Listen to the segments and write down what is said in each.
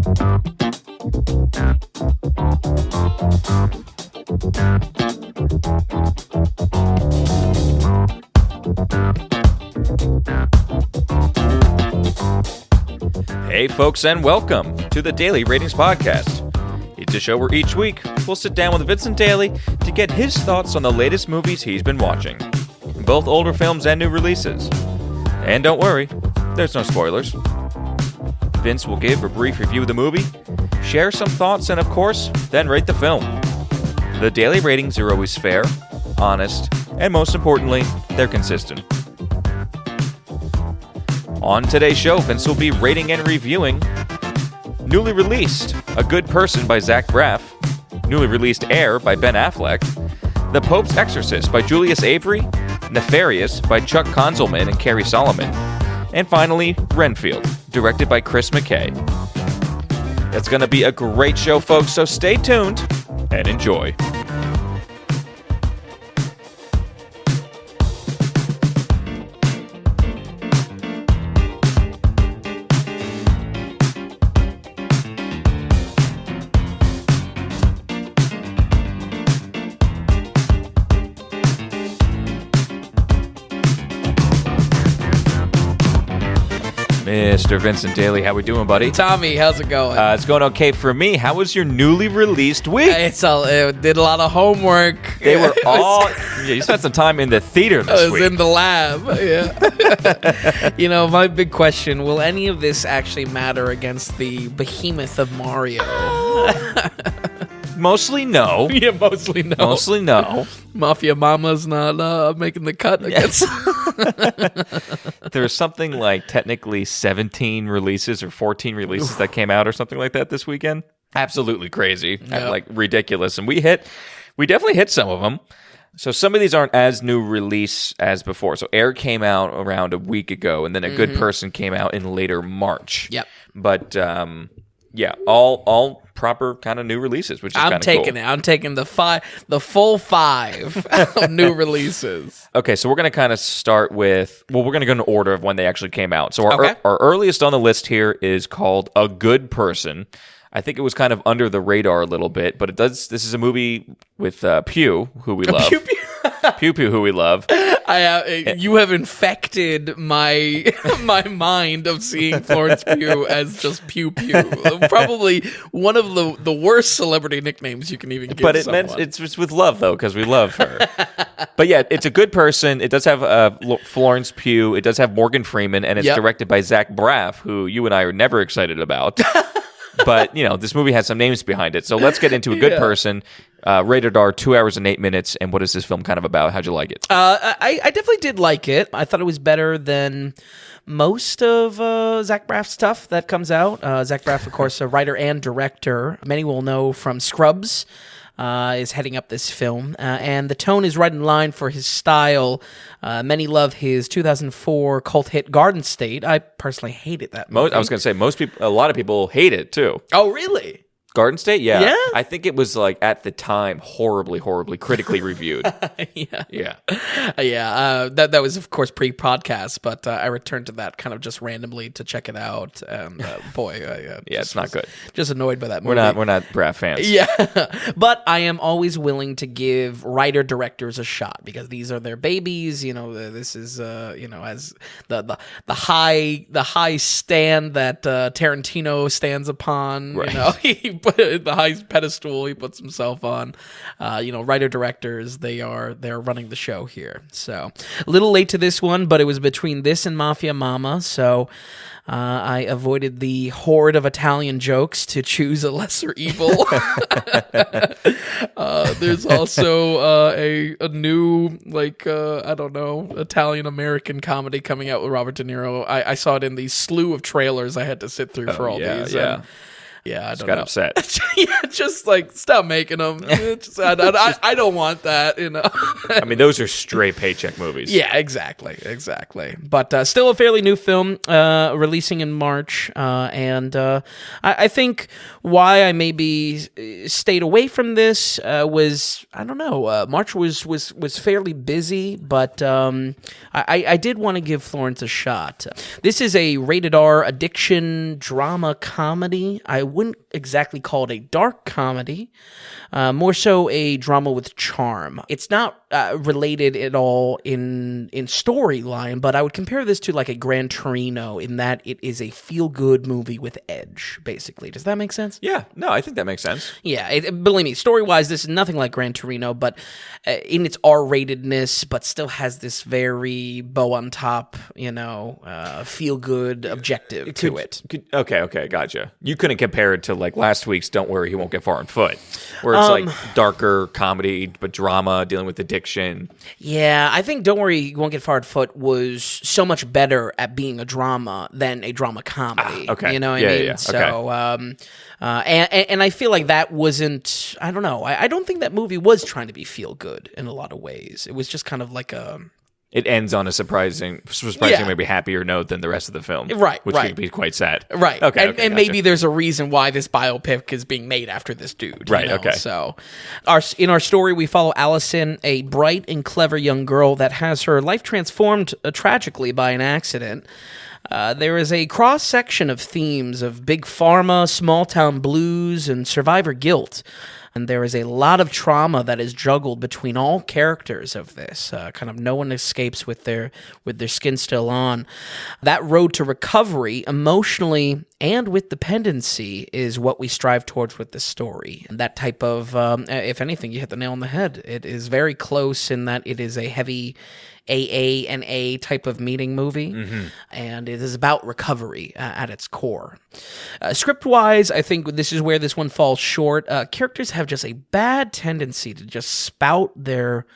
Hey folks, and welcome to the Daily Ratings Podcast. It's a show where each week we'll sit down with Vincent Daly to get his thoughts on the latest movies he's been watching, both older films and new releases. And don't worry, there's no spoilers. Vince will give a brief review of the movie, share some thoughts, and of course, then rate the film. The daily ratings are always fair, honest, and most importantly, they're consistent. On today's show, Vince will be rating and reviewing newly released A Good Person by Zach Braff, newly released Air by Ben Affleck, The Pope's Exorcist by Julius Avery, Nefarious by Chuck Konzelman and Carrie Solomon, and finally, Renfield, directed by Chris McKay. It's going to be a great show, folks, so stay tuned and enjoy. Mr. Vincent Daly, how we doing, buddy? Tommy, how's it going? It's going okay for me. How was your newly released week? It did a lot of homework. They were all... you spent some time in the theater this week. I was in the lab, yeah. You know, my big question, will any of this actually matter against the behemoth of Mario? Mostly no. Yeah, mostly no. Mostly no. Mafia Mama's not making the cut, I guess. There's something like technically 17 releases or 14 releases that came out or something like that this weekend. Absolutely crazy. Yep. Like ridiculous. And we definitely hit some of them. So some of these aren't as new release as before. So Air came out around a week ago, and then A Good Person came out in later March. Yep. But yeah, all proper kind of new releases, which is kind of cool. I'm taking the full five of new releases. Okay, so we're going to kind of start with, we're going to go in order of when they actually came out. So our earliest on the list here is called A Good Person. I think it was kind of under the radar a little bit, but this is a movie with Pew, who we love. Pew Pew, who we love. You have infected my mind of seeing Florence Pugh as just Pew Pew. Probably one of the worst celebrity nicknames you can even give. But someone. It's with love though, because we love her. But yeah, it's A Good Person. It does have Florence Pugh. It does have Morgan Freeman, and it's directed by Zach Braff, who you and I are never excited about. But, you know, this movie has some names behind it. So let's get into A Good Person. Rated R, 2 hours and 8 minutes. And what is this film kind of about? How'd you like it? I definitely did like it. I thought it was better than most of Zach Braff's stuff that comes out. Zach Braff, of course, a writer and director. Many will know from Scrubs. Is heading up this film, and the tone is right in line for his style. Many love his 2004 cult hit Garden State. I personally hated that movie. I was going to say, a lot of people hate it, too. Oh, really? Garden State? Yeah. Yeah? I think it was, like, at the time, horribly critically reviewed. Yeah. That was, of course, pre-podcast, but I returned to that kind of just randomly to check it out, and it's not good. Just annoyed by that movie. We're not Braff fans. Yeah, but I am always willing to give writer-directors a shot, because these are their babies. You know, this is, as the high stand that Tarantino stands upon, right. You know, the highest pedestal he puts himself on. Writer directors, they're running the show here. So a little late to this one, but it was between this and Mafia Mama, so I avoided the horde of Italian jokes to choose a lesser evil. There's also a new, Italian American comedy coming out with Robert De Niro. I saw it in the slew of trailers I had to sit through for all these. Yeah. Yeah, I don't got know. upset. Yeah, just like stop making them. I don't want that. You know. I mean, those are straight paycheck movies. Yeah, exactly. But still a fairly new film, releasing in March, and I think why I maybe stayed away from this was, I don't know. March was fairly busy, but I did want to give Florence a shot. This is a rated R addiction drama comedy. I wouldn't exactly call it a dark comedy, more so a drama with charm. It's not related at all in storyline, but I would compare this to like a Gran Torino in that it is a feel-good movie with edge, basically. Does that make sense? Yeah, no, I think that makes sense. Yeah, believe me, story-wise, this is nothing like Gran Torino, but in its R-ratedness, but still has this very bow on top, feel-good objective to it. Okay, gotcha. You couldn't compare it to like last week's Don't Worry, He Won't Get Far on Foot, where it's like darker comedy, but drama, dealing with addiction. Yeah, I think Don't Worry, You Won't Get Far on Foot was so much better at being a drama than a drama comedy. Okay. You know what I mean? Yeah. So, and I feel like that wasn't, I don't know, I don't think that movie was trying to be feel-good in a lot of ways. It was just kind of like a... It ends on a surprising, maybe happier note than the rest of the film. Right, which could be quite sad. Right. Okay. And gotcha. maybe there's a reason why this biopic is being made after this dude. Right, okay. So in our story, we follow Allison, a bright and clever young girl that has her life transformed tragically by an accident. There is a cross-section of themes of big pharma, small-town blues, and survivor guilt. And there is a lot of trauma that is juggled between all characters of this. Kind of no one escapes with their skin still on. That road to recovery, emotionally and with dependency, is what we strive towards with this story. And that type of, if anything, you hit the nail on the head. It is very close in that it is a heavy AA and A type of meeting movie, and it is about recovery at its core. Script-wise, I think this is where this one falls short. Characters have just a bad tendency to just spout their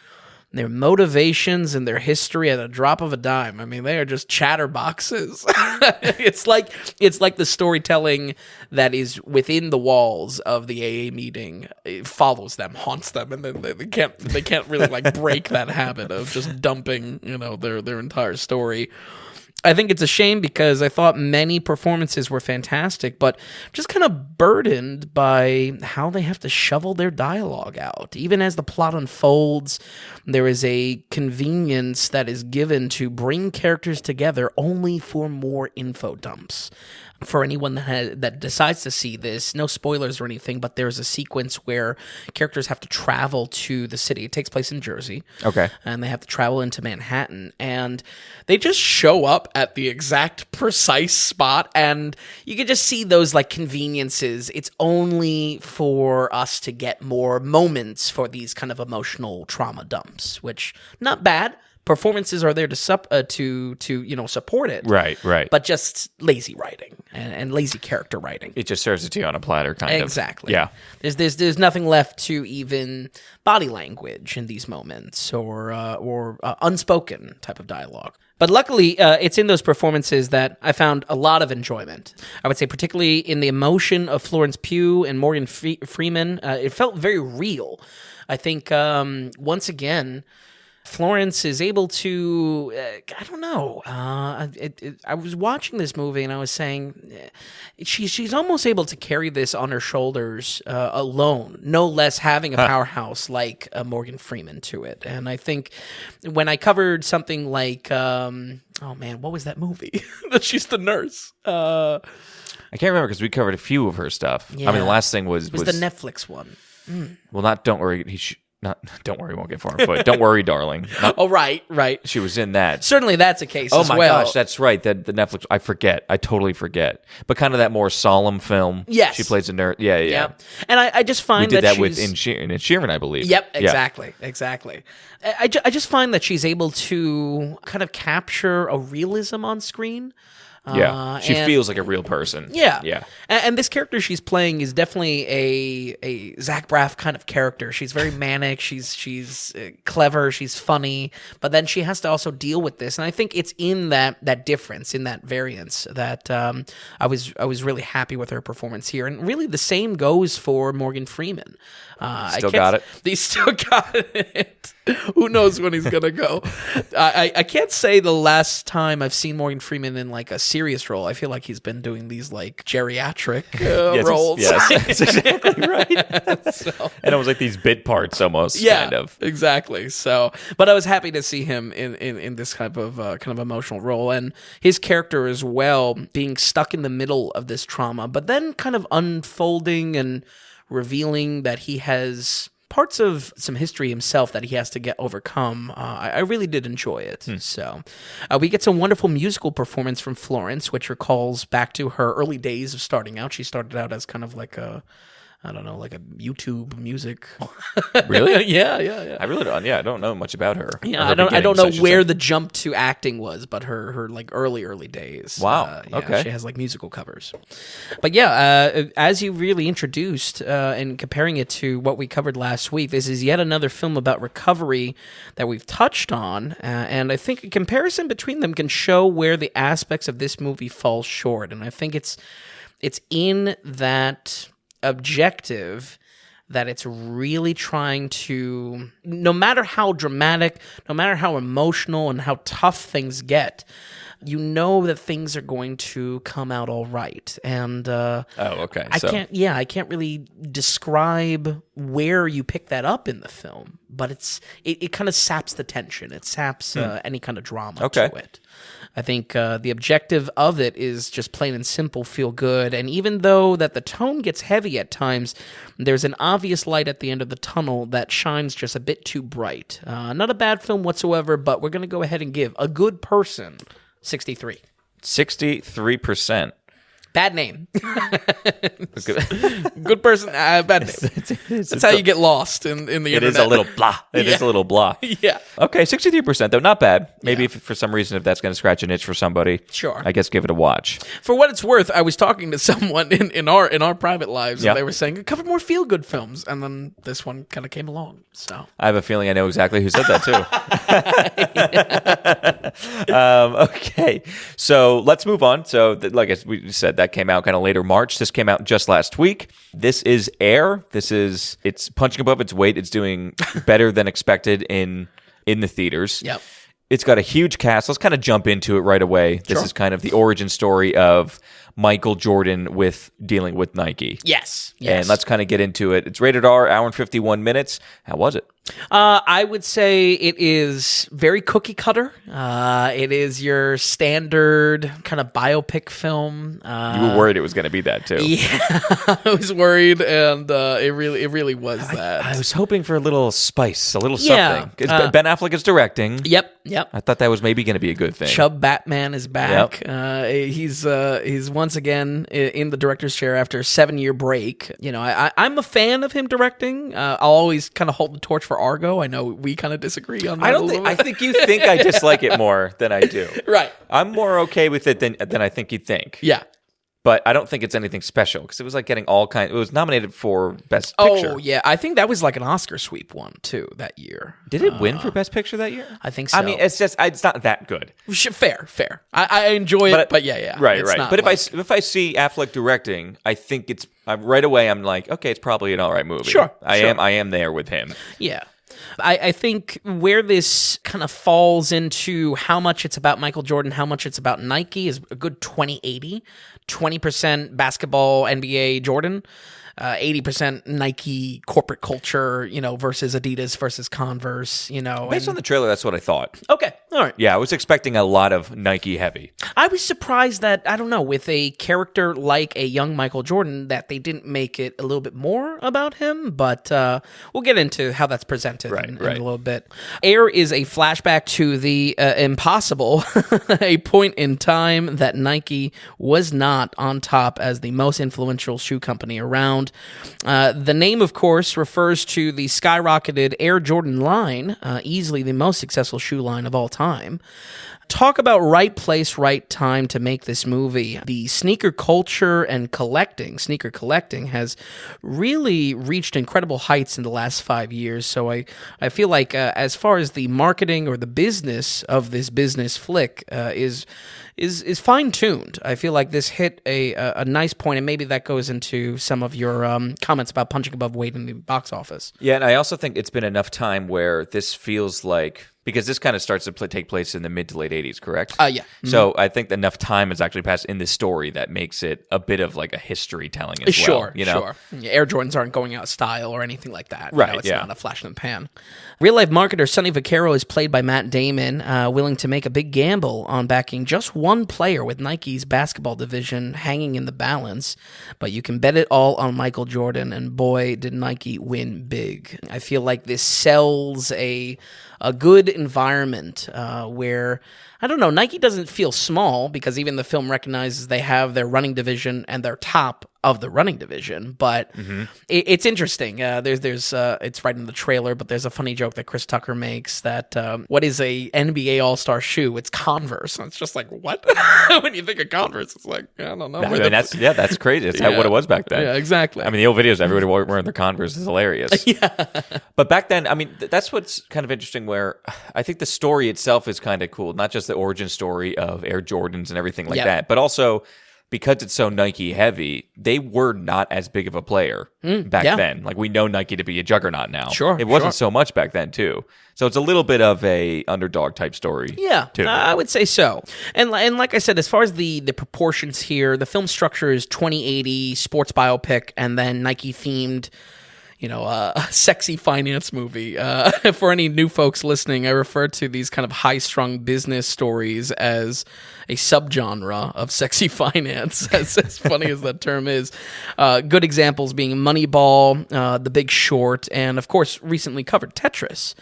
motivations and their history at a drop of a dime. I mean, they are just chatterboxes. It's like the storytelling that is within the walls of the AA meeting. It follows them, haunts them, and then they can't really like break that habit of just dumping, their entire story. I think it's a shame because I thought many performances were fantastic, but just kind of burdened by how they have to shovel their dialogue out. Even as the plot unfolds, there is a convenience that is given to bring characters together only for more info dumps. For anyone that decides to see this, no spoilers or anything, but there's a sequence where characters have to travel to the city. It takes place in Jersey. Okay. And they have to travel into Manhattan. And they just show up at the exact precise spot. And you can just see those like conveniences. It's only for us to get more moments for these kind of emotional trauma dumps, which not bad. Performances are there to support it. Right. But just lazy writing and lazy character writing. It just serves it to you on a platter, kind of. Exactly. Yeah. There's nothing left to even body language in these moments or unspoken type of dialogue. But luckily, it's in those performances that I found a lot of enjoyment. I would say particularly in the emotion of Florence Pugh and Morgan Freeman. It felt very real. I think, once again, Florence is able to, I don't know. I was watching this movie and I was saying, she's almost able to carry this on her shoulders alone, no less having a powerhouse like Morgan Freeman to it. And I think when I covered something like, what was that movie? She's the nurse. I can't remember because we covered a few of her stuff. Yeah. I mean, the last thing was the Netflix one. Well, not Don't Worry. Don't worry, won't get far on foot. Don't worry, darling. Right. She was in that. Certainly that's a case as well. Oh my gosh, that's right. The Netflix, I forget. I totally forget. But kind of that more solemn film. Yes. She plays a nerd. Yeah. And I just find we did that she's... with in Sheeran, I believe. Yep, exactly. I just find that she's able to kind of capture a realism on screen. She feels like a real person. Yeah. And this character she's playing is definitely a Zach Braff kind of character. She's very manic. She's clever. She's funny. But then she has to also deal with this. And I think it's in that difference, in that variance, that I was really happy with her performance here. And really the same goes for Morgan Freeman. Still got it. He still got it. Who knows when he's gonna go? I can't say the last time I've seen Morgan Freeman in like a serious role. I feel like he's been doing these like geriatric Yes, roles. Yes, that's exactly right. So. And it was like these bit parts almost, kind of. Exactly. So, but I was happy to see him in this type of kind of emotional role, and his character as well, being stuck in the middle of this trauma, but then kind of unfolding and revealing that he has parts of some history himself that he has to get overcome. I really did enjoy it. So we get some wonderful musical performance from Florence, which recalls back to her early days of starting out. She started out as kind of like a YouTube music. Really? Yeah. I really don't. Yeah, I don't know much about her. Yeah, I don't know where the jump to acting was, but her like early days. Wow. Okay. She has like musical covers. But yeah, as you really introduced, and comparing it to what we covered last week, this is yet another film about recovery that we've touched on, and I think a comparison between them can show where the aspects of this movie fall short, and I think it's in that objective that it's really trying to, no matter how dramatic, no matter how emotional and how tough things get, you know that things are going to come out all right. And okay. I can't really describe where you pick that up in the film, but it kind of saps the tension. It saps any kind of drama to it. I think the objective of it is just plain and simple feel good, and even though that the tone gets heavy at times, there's an obvious light at the end of the tunnel that shines just a bit too bright. Not a bad film whatsoever, but we're going to go ahead and give A Good Person 63. 63%. Bad name. Good person, bad name. That's how you get lost in the internet. It is a little blah. It is a little blah. Yeah. Okay, 63% though, not bad. Maybe if for some reason, if that's going to scratch an itch for somebody, sure. I guess give it a watch. For what it's worth, I was talking to someone in our private lives, and they were saying cover more feel good films, and then this one kind of came along. So I have a feeling I know exactly who said that too. Okay, so let's move on. So, like we said, that came out kind of later March. This came out just last week. This is Air. It's punching above its weight. It's doing better than expected in the theaters. Yep. It's got a huge cast. Let's kind of jump into it right away. This is kind of the origin story of Michael Jordan dealing with Nike. Yes. And let's kind of get into it. It's rated R, hour and 51 minutes. How was it? I would say it is very cookie cutter. It is your standard kind of biopic film. You were worried it was going to be that too. Yeah, I was worried, and it really was that. I was hoping for a little spice, a little something. Ben Affleck is directing. Yep. I thought that was maybe going to be a good thing. Chub Batman is back. Yep. He's once again in the director's chair after a 7-year break. You know, I'm a fan of him directing. I'll always kind of hold the torch for Argo. I know we kind of disagree on that. I think you think I dislike it more than I do. Right. I'm more okay with it than I think you think. Yeah. But I don't think it's anything special because it was like getting all kinds. It was nominated for Best Picture. Oh yeah, I think that was like an Oscar sweep one too that year. Did it win for Best Picture that year? I think so. I mean, it's not that good. Fair. I enjoy it, but yeah. Right. But if I see Affleck directing, I think it's right away. I'm like, okay, it's probably an all right movie. Sure. I am there with him. Yeah. I think where this kind of falls into how much it's about Michael Jordan, how much it's about Nike is a good 20-80. 20% basketball, NBA, Jordan, 80% Nike corporate culture, versus Adidas versus Converse, Based on the trailer, that's what I thought. Okay, all right. Yeah, I was expecting a lot of Nike heavy. I was surprised that, I don't know, with a character like a young Michael Jordan, that they didn't make it a little bit more about him, but we'll get into how that's presented in a little bit. Air is a flashback to the impossible, a point in time that Nike was not on top as the most influential shoe company around. The name, of course, refers to the skyrocketed Air Jordan line, easily the most successful shoe line of all time. Talk about right place, right time to make this movie. The sneaker culture and sneaker collecting has really reached incredible heights in the last 5 years. So I feel like as far as the marketing or the business of this business flick is fine-tuned. I feel like this hit a nice point, and maybe that goes into some of your comments about punching above weight in the box office. Yeah, and I also think it's been enough time where this feels like because this kind of starts to take place in the mid to late 80s, correct? Yeah. So I think enough time has actually passed in this story that makes it a bit of like a history telling as well. Sure, sure. Yeah, Air Jordans aren't going out of style or anything like that. Right, It's not a flash in the pan. Real-life marketer Sonny Vaccaro is played by Matt Damon, willing to make a big gamble on backing just one player with Nike's basketball division hanging in the balance. But you can bet it all on Michael Jordan, and boy, did Nike win big. I feel like this sells a good environment where, I don't know, Nike doesn't feel small because even the film recognizes they have their running division and their top of the running division, but it's interesting. There's it's right in the trailer, but there's a funny joke that Chris Tucker makes that what is a NBA All-Star shoe? It's Converse. And it's just like, what? When you think of Converse, it's like, I don't know. That's crazy. It's what it was back then. Yeah, exactly. I mean, the old videos, everybody wearing their Converse is hilarious. Yeah. But back then, I mean, that's what's kind of interesting, where I think the story itself is kind of cool. Not just the origin story of Air Jordans and everything like that, but also because it's so Nike heavy, they were not as big of a player back then. Like, we know Nike to be a juggernaut now. Sure. It wasn't so much back then, too. So it's a little bit of a underdog type story. Yeah, too. I would say so. And like I said, as far as the proportions here, the film structure is 2080 sports biopic and then Nike themed, a sexy finance movie. For any new folks listening, I refer to these kind of high-strung business stories as a subgenre of sexy finance, as funny as that term is. Good examples being Moneyball, The Big Short, and, of course, recently covered Tetris.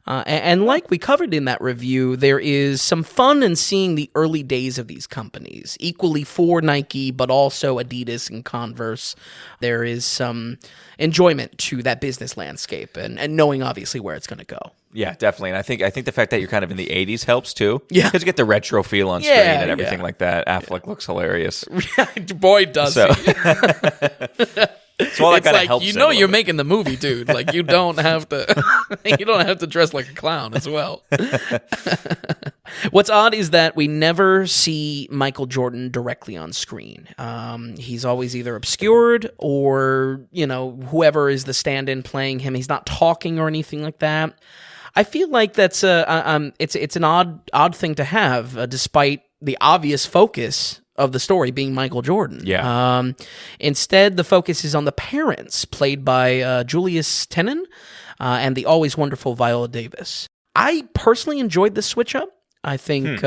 And like we covered in that review, there is some fun in seeing the early days of these companies, equally for Nike, but also Adidas and Converse. There is some enjoyment to that business landscape and knowing obviously where it's going to go. Yeah, definitely. And I think the fact that you're kind of in the 80s helps too. Yeah. Because you get the retro feel on screen and everything like that. Affleck looks hilarious. Boy, does he. So all that it's kind of like, helps. You're making the movie, dude. Like, you don't have to dress like a clown as well. What's odd is that we never see Michael Jordan directly on screen. He's always either obscured or, whoever is the stand-in playing him. He's not talking or anything like that. I feel like that's it's an odd thing to have, despite the obvious focus of the story being Michael Jordan. Yeah. Instead, the focus is on the parents, played by Julius Tenen and the always wonderful Viola Davis. I personally enjoyed the switch up. I think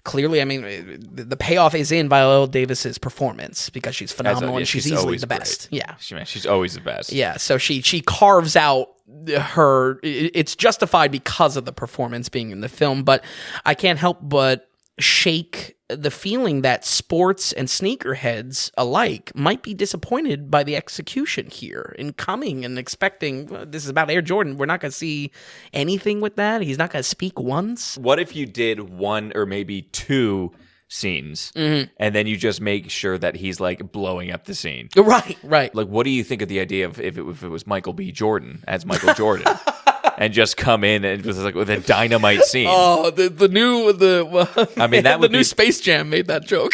clearly, I mean, the payoff is in Viola Davis's performance because she's phenomenal and she's easily the best. Great. Yeah, she's always the best. Yeah, so she carves out her. It's justified because of the performance being in the film, but I can't help but shake the feeling that sports and sneakerheads alike might be disappointed by the execution here in coming and expecting this is about Air Jordan. We're not going to see anything with that. He's not going to speak once. What if you did one or maybe two scenes and then you just make sure that he's like blowing up the scene? Right. Like, what do you think of the idea of if it was Michael B. Jordan as Michael Jordan? And just come in and it was like with a dynamite scene. Oh, the new Space Jam made that joke.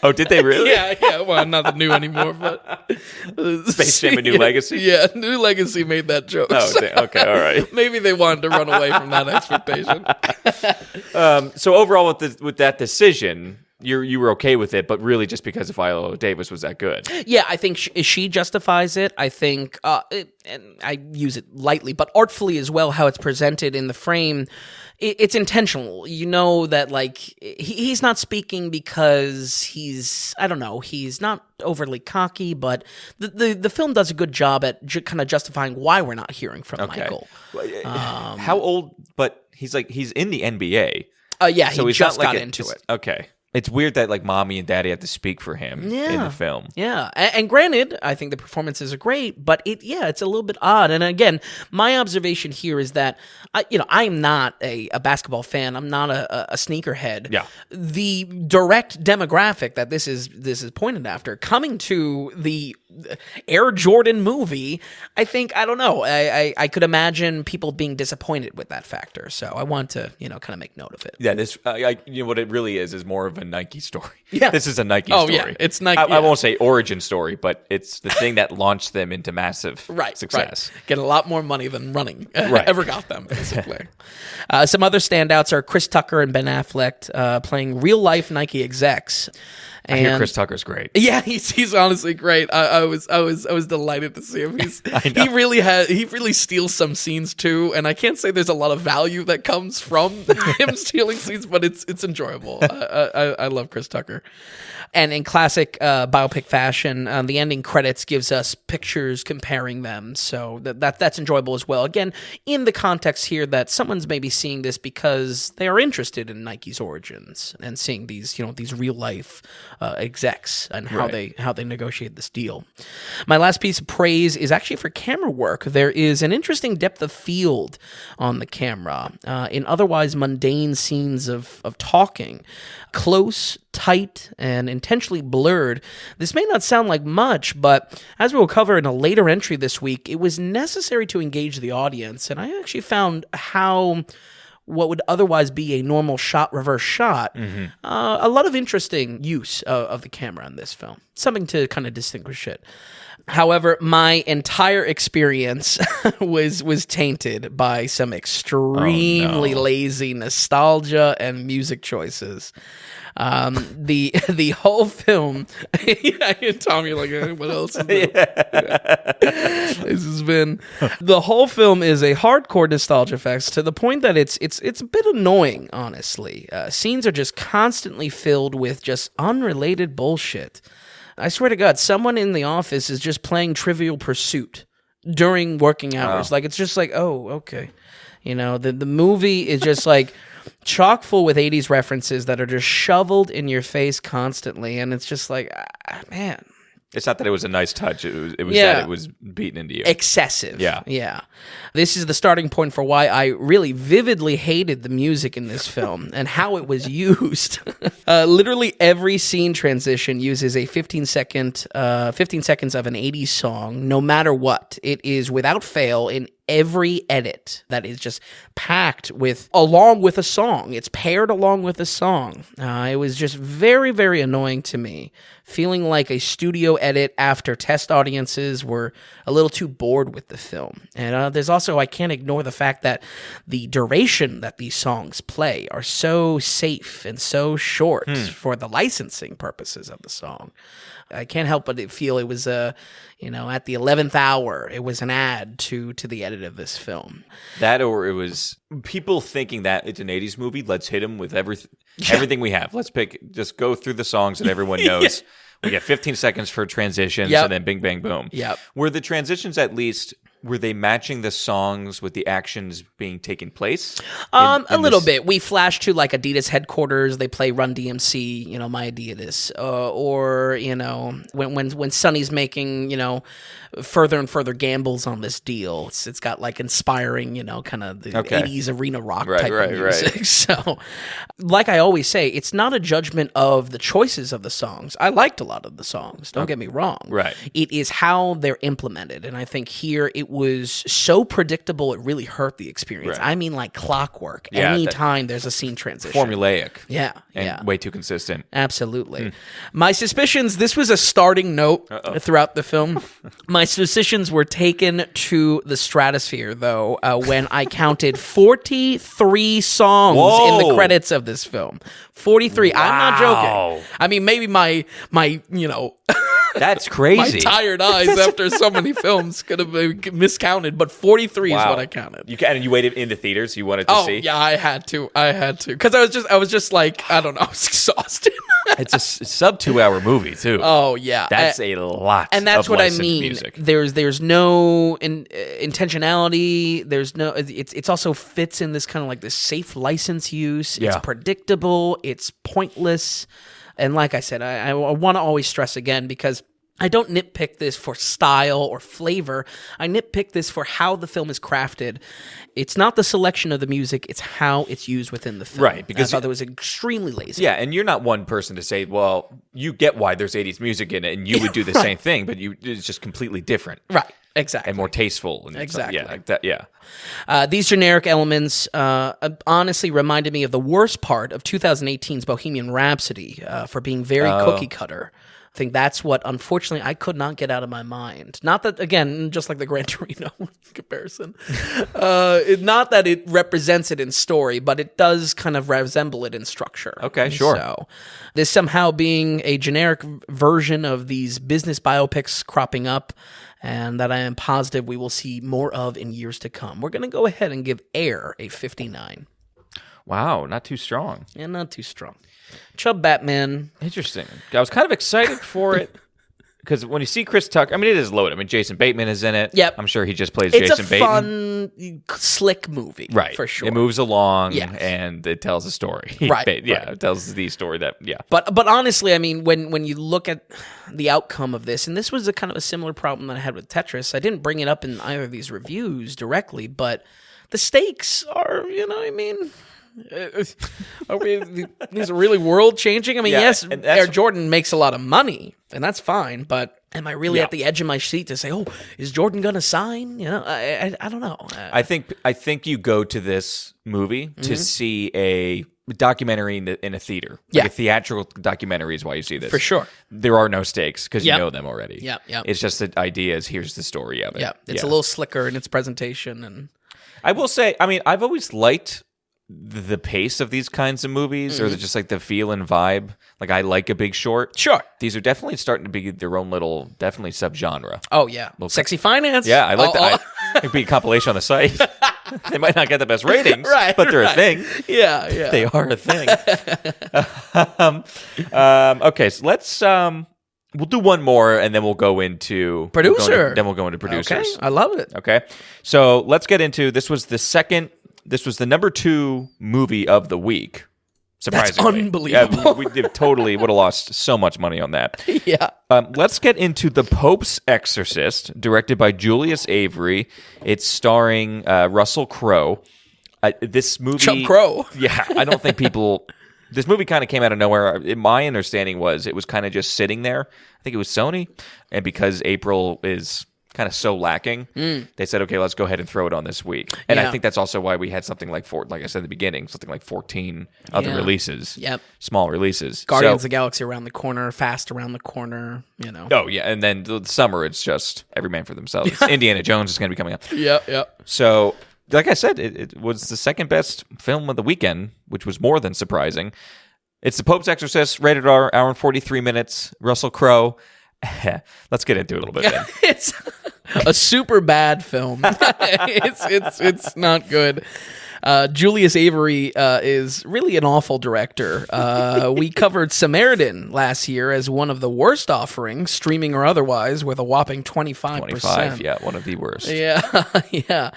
Oh, did they really? Yeah. Well, not the new anymore, but Space Jam: A New Legacy. Yeah, New Legacy made that joke. Oh, okay, all right. Maybe they wanted to run away from that expectation. So overall, with that decision, you were okay with it, but really just because Viola Davis was that good. Yeah, I think she justifies it. I think, and I use it lightly, but artfully as well, how it's presented in the frame. It's intentional. You know that, like, he's not speaking because he's not overly cocky, but the film does a good job at kind of justifying why we're not hearing from Michael. How old? But he's in the NBA. Yeah, so he just got into it. Okay. It's weird that like mommy and daddy have to speak for him in the film. Yeah, and granted, I think the performances are great, but it's a little bit odd. And again, my observation here is that I'm not a basketball fan. I'm not a sneakerhead. Yeah. The direct demographic that this is pointed after, coming to the Air Jordan movie, I think, I don't know, I could imagine people being disappointed with that factor. So I want to kind of make note of it. Yeah, this what it really is more of Nike story. Yeah. This is a Nike Oh, story. yeah. It's Nike. I won't say origin story, but it's the thing that launched them into massive success. Right. Get a lot more money than running ever got them, basically. Some other standouts are Chris Tucker and Ben Affleck playing real-life Nike execs. I hear Chris Tucker's great. Yeah, he's honestly great. I was delighted to see him. He really steals some scenes too, and I can't say there's a lot of value that comes from him stealing scenes, but it's enjoyable. I love Chris Tucker. And in classic biopic fashion, the ending credits gives us pictures comparing them, so that's enjoyable as well. Again, in the context here that someone's maybe seeing this because they are interested in Nike's origins and seeing these real life execs and how they negotiate this deal. My last piece of praise is actually for camera work. There is an interesting depth of field on the camera in otherwise mundane scenes of talking. Close, tight, and intentionally blurred. This may not sound like much, but as we will cover in a later entry this week, it was necessary to engage the audience, and I actually found how what would otherwise be a normal reverse shot, a lot of interesting use of the camera in this film. Something to kind of distinguish it. However, my entire experience was tainted by some extremely lazy nostalgia and music choices. The whole film, Tommy, like, what else is this? This has been the whole film is a hardcore nostalgia fest to the point that it's a bit annoying, honestly. Scenes are just constantly filled with just unrelated bullshit. I swear to God, someone in the office is just playing Trivial Pursuit during working hours. Like, it's just like, oh, okay. The movie is just like chock full with 80s references that are just shoveled in your face constantly. And it's just like, man. It's not that it was a nice touch. It was that it was beaten into you. Excessive. Yeah. This is the starting point for why I really vividly hated the music in this film and how it was used. Literally every scene transition uses a 15 seconds of an 80s song, no matter what. It is without fail in every edit that is just packed along with a song. It's paired along with a song. It was just very, very annoying to me, feeling like a studio edit after test audiences were a little too bored with the film. And there's also, I can't ignore the fact that the duration that these songs play are so safe and so short for the licensing purposes of the song. I can't help but feel it was at the 11th hour, it was an ad to the edit of this film. That, or it was people thinking that it's an 80s movie, let's hit them with everything we have. Let's just go through the songs that everyone knows. Yeah. We get 15 seconds for transitions, and then bing, bang, boom. Yep. Were the transitions at least... Were they matching the songs with the actions being taken place? A little bit. We flash to like Adidas headquarters. They play Run DMC, My Adidas. Or when Sonny's making, further and further gambles on this deal. It's got like inspiring, kind of the 80s arena rock type of music. Right. So, like I always say, it's not a judgment of the choices of the songs. I liked a lot of the songs. Don't get me wrong. Right. It is how they're implemented. And I think here it was so predictable it really hurt the experience. Right. I mean, like clockwork. Yeah, anytime there's a scene transition. Formulaic. Yeah. And way too consistent. Absolutely. My suspicions, this was a starting note throughout the film. My suspicions were taken to the stratosphere, though, when I counted 43 songs in the credits of this film. 43. Wow. I'm not joking. I mean, maybe my That's crazy. My tired eyes after so many films could have been miscounted, but 43 is what I counted. You waited in the theaters you wanted to see? Oh, yeah, I had to. Because I was just like, I don't know, I was exhausted. It's a sub 2 hour movie, too. Oh, yeah. That's a lot. And that's of what I mean. Music. There's no intentionality. It's also fits in this kind of like this safe license use. Yeah. It's predictable. It's pointless. And like I said, I want to always stress again, because I don't nitpick this for style or flavor. I nitpick this for how the film is crafted. It's not the selection of the music, it's how it's used within the film. Right. Because I thought it was extremely lazy. Yeah, and you're not one person to say, well, you get why there's 80s music in it, and you would do the same thing, but it's just completely different. Right. Exactly. and more tasteful. And Exactly. Yeah, like that. Yeah. These generic elements honestly reminded me of the worst part of 2018's Bohemian Rhapsody for being very cookie cutter. I think that's what, unfortunately, I could not get out of my mind. Not that, again, just like the Gran Torino comparison, not that it represents it in story, but it does kind of resemble it in structure. Okay, sure. So this somehow being a generic version of these business biopics cropping up, and that I am positive we will see more of in years to come. We're going to go ahead and give Air a 59. Wow, not too strong. Yeah, not too strong. Chub Batman. Interesting. I was kind of excited for it because when you see Chris Tucker, I mean, it is loaded. I mean, Jason Bateman is in it. Yep. I'm sure he just plays It's Jason a Bateman. fun, slick movie. Right. For sure. It moves along Yes. and it tells a story. Right, Yeah, right. it tells the story that, yeah. But honestly, I mean, when you look at the outcome of this, and this was a kind of a similar problem that I had with Tetris, I didn't bring it up in either of these reviews directly, but the stakes are, are these are really world changing. I mean, Yeah, yes, and that's- Air Jordan makes a lot of money, and that's fine. But am I really at the edge of my seat to say, "Oh, is Jordan gonna sign?" I don't know. I think you go to this movie to see a documentary in a theater. Like Yeah. a theatrical documentary is why you see this. For sure. There are no stakes because you Yep. know them already. Yep, yep. It's just the idea is here's the story of it. Yeah, it's a little slicker in its presentation, and I will say, I mean, I've always liked the pace of these kinds of movies or just like the feel and vibe. Like I like A Big Short. sure. These are definitely starting to be their own little, definitely subgenre. Oh yeah, sexy finance. Yeah, I like Oh, that. It could be a compilation on the site. They might not get the best ratings, Right, but they're right. a thing. Yeah, yeah. They are a thing. Okay, so let's we'll do one more and then we'll go into Producer. Then we'll go into producers. Okay, I love it. Okay. So let's get into this was the number 2 movie of the week. Surprisingly. unbelievable. Yeah, we totally would have lost so much money on that. Yeah. Let's get into The Pope's Exorcist, directed by Julius Avery. It's starring Russell Crowe. This movie... Chub Crow. Yeah, I don't think people... This movie kind of came out of nowhere. My understanding was it was kind of just sitting there. I think it was Sony. And because April is kind of so lacking, they said, okay, let's go ahead and throw it on this week. And Yeah. I think that's also why we had something like, like I said at the beginning, something like 14 other Yeah. releases. Yep. Small releases. Guardians of So- the Galaxy around the corner, Fast around the corner, Oh, yeah. And then the summer, it's just every man for themselves. Indiana Jones is going to be coming up. Yep. So, like I said, it was the second best film of the weekend, which was more than surprising. It's The Pope's Exorcist, rated R, hour and 43 minutes. Russell Crowe. Let's get into it a little bit then. It's a super bad film. It's not good. Julius Avery is really an awful director. We covered Samaritan last year as one of the worst offerings, streaming or otherwise, with a whopping 25%. 25, yeah, one of the worst. Yeah, yeah.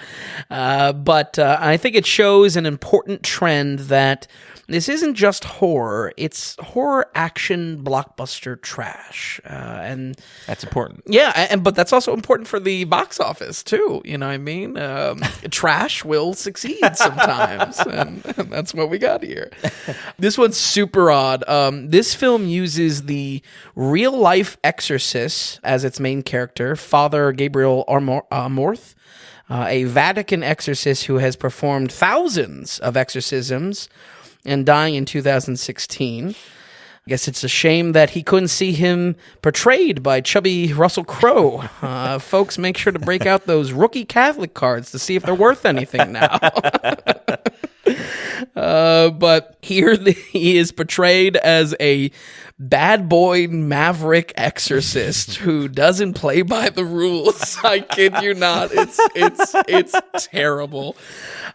But I think it shows an important trend that this isn't just horror, it's horror action blockbuster trash. And That's important. yeah, but that's also important for the box office too. You know what I mean? Trash will succeed sometimes, and that's what we got here. This one's super odd. This film uses the real life exorcist as its main character, Father Gabriel Amorth, a Vatican exorcist who has performed thousands of exorcisms and dying in 2016. I guess it's a shame that he couldn't see him portrayed by chubby Russell Crowe. Folks, make sure to break out those rookie Catholic cards to see if they're worth anything now. But here he is portrayed as a bad boy maverick exorcist who doesn't play by the rules. I kid you not. It's terrible.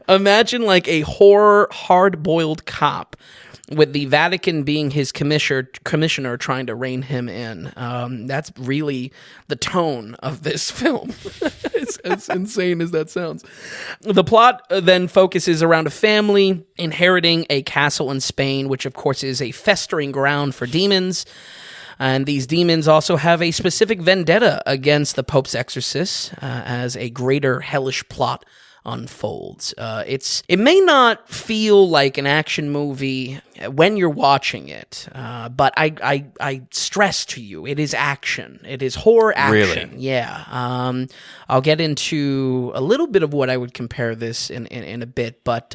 Imagine like a horror hard-boiled cop with the Vatican being his commissioner trying to rein him in. That's really the tone of this film. As insane as that sounds. The plot then focuses around a family inheriting a castle in Spain, which of course is a festering ground for demons. And these demons also have a specific vendetta against the Pope's exorcist as a greater hellish plot unfolds. It may not feel like an action movie when you're watching it, but I stress to you, it is action. It is horror action. Really? Yeah. I'll get into a little bit of what I would compare this in a bit, but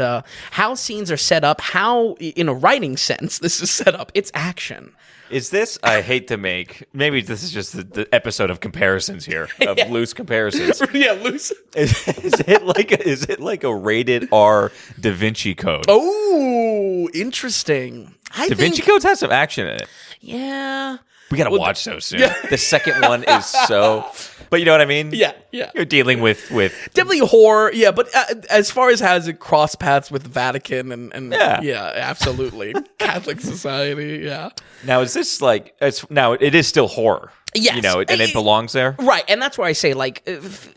how scenes are set up, how, in a writing sense, this is set up, it's action. Is this, I hate to make, maybe this is just the episode of comparisons here, of loose comparisons. Yeah, loose. Is it like a rated R Da Vinci Code? Oh, interesting. Da Vinci Codes has some action in it. Yeah. We gotta watch those soon. Yeah. The second one is so... But you know what I mean? Yeah. You're dealing with definitely horror, yeah. But as far as has it cross paths with the Vatican and yeah, absolutely, Catholic society, yeah. Now is this like it is still horror? Yes. And it belongs there? Right, and that's why I say, like,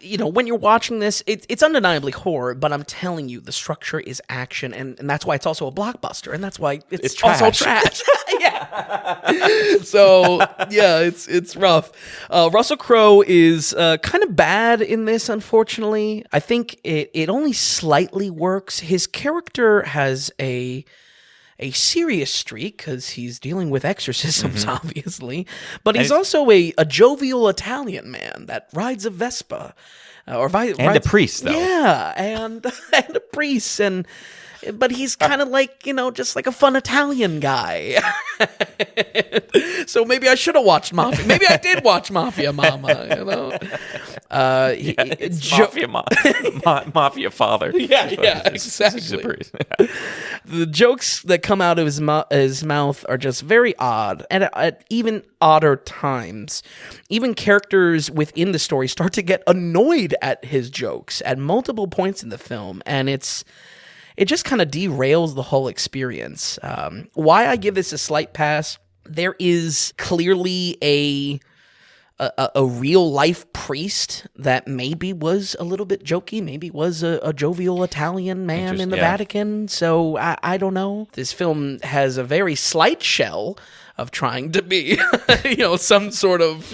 when you're watching this, it's undeniably horror, but I'm telling you, the structure is action, and that's why it's also a blockbuster, and that's why it's also trash. Yeah. So, yeah, it's rough. Russell Crowe is kind of bad in this, unfortunately. I think it only slightly works. His character has a serious streak because he's dealing with exorcisms, obviously, but he's also a jovial Italian man that rides a Vespa, a priest, though. Yeah, and a priest, but he's kind of like, just like a fun Italian guy. So maybe I should have watched Mafia. Maybe I did watch Mafia Mama, Mafia father. Yeah, exactly. The jokes that come out of his mouth are just very odd, and at even odder times. Even characters within the story start to get annoyed at his jokes at multiple points in the film, and it just kind of derails the whole experience. Why I give this a slight pass, there is clearly a real life priest that maybe was a little bit jokey, maybe was a jovial Italian man in the Vatican. So I don't know. This film has a very slight shell of trying to be, some sort of,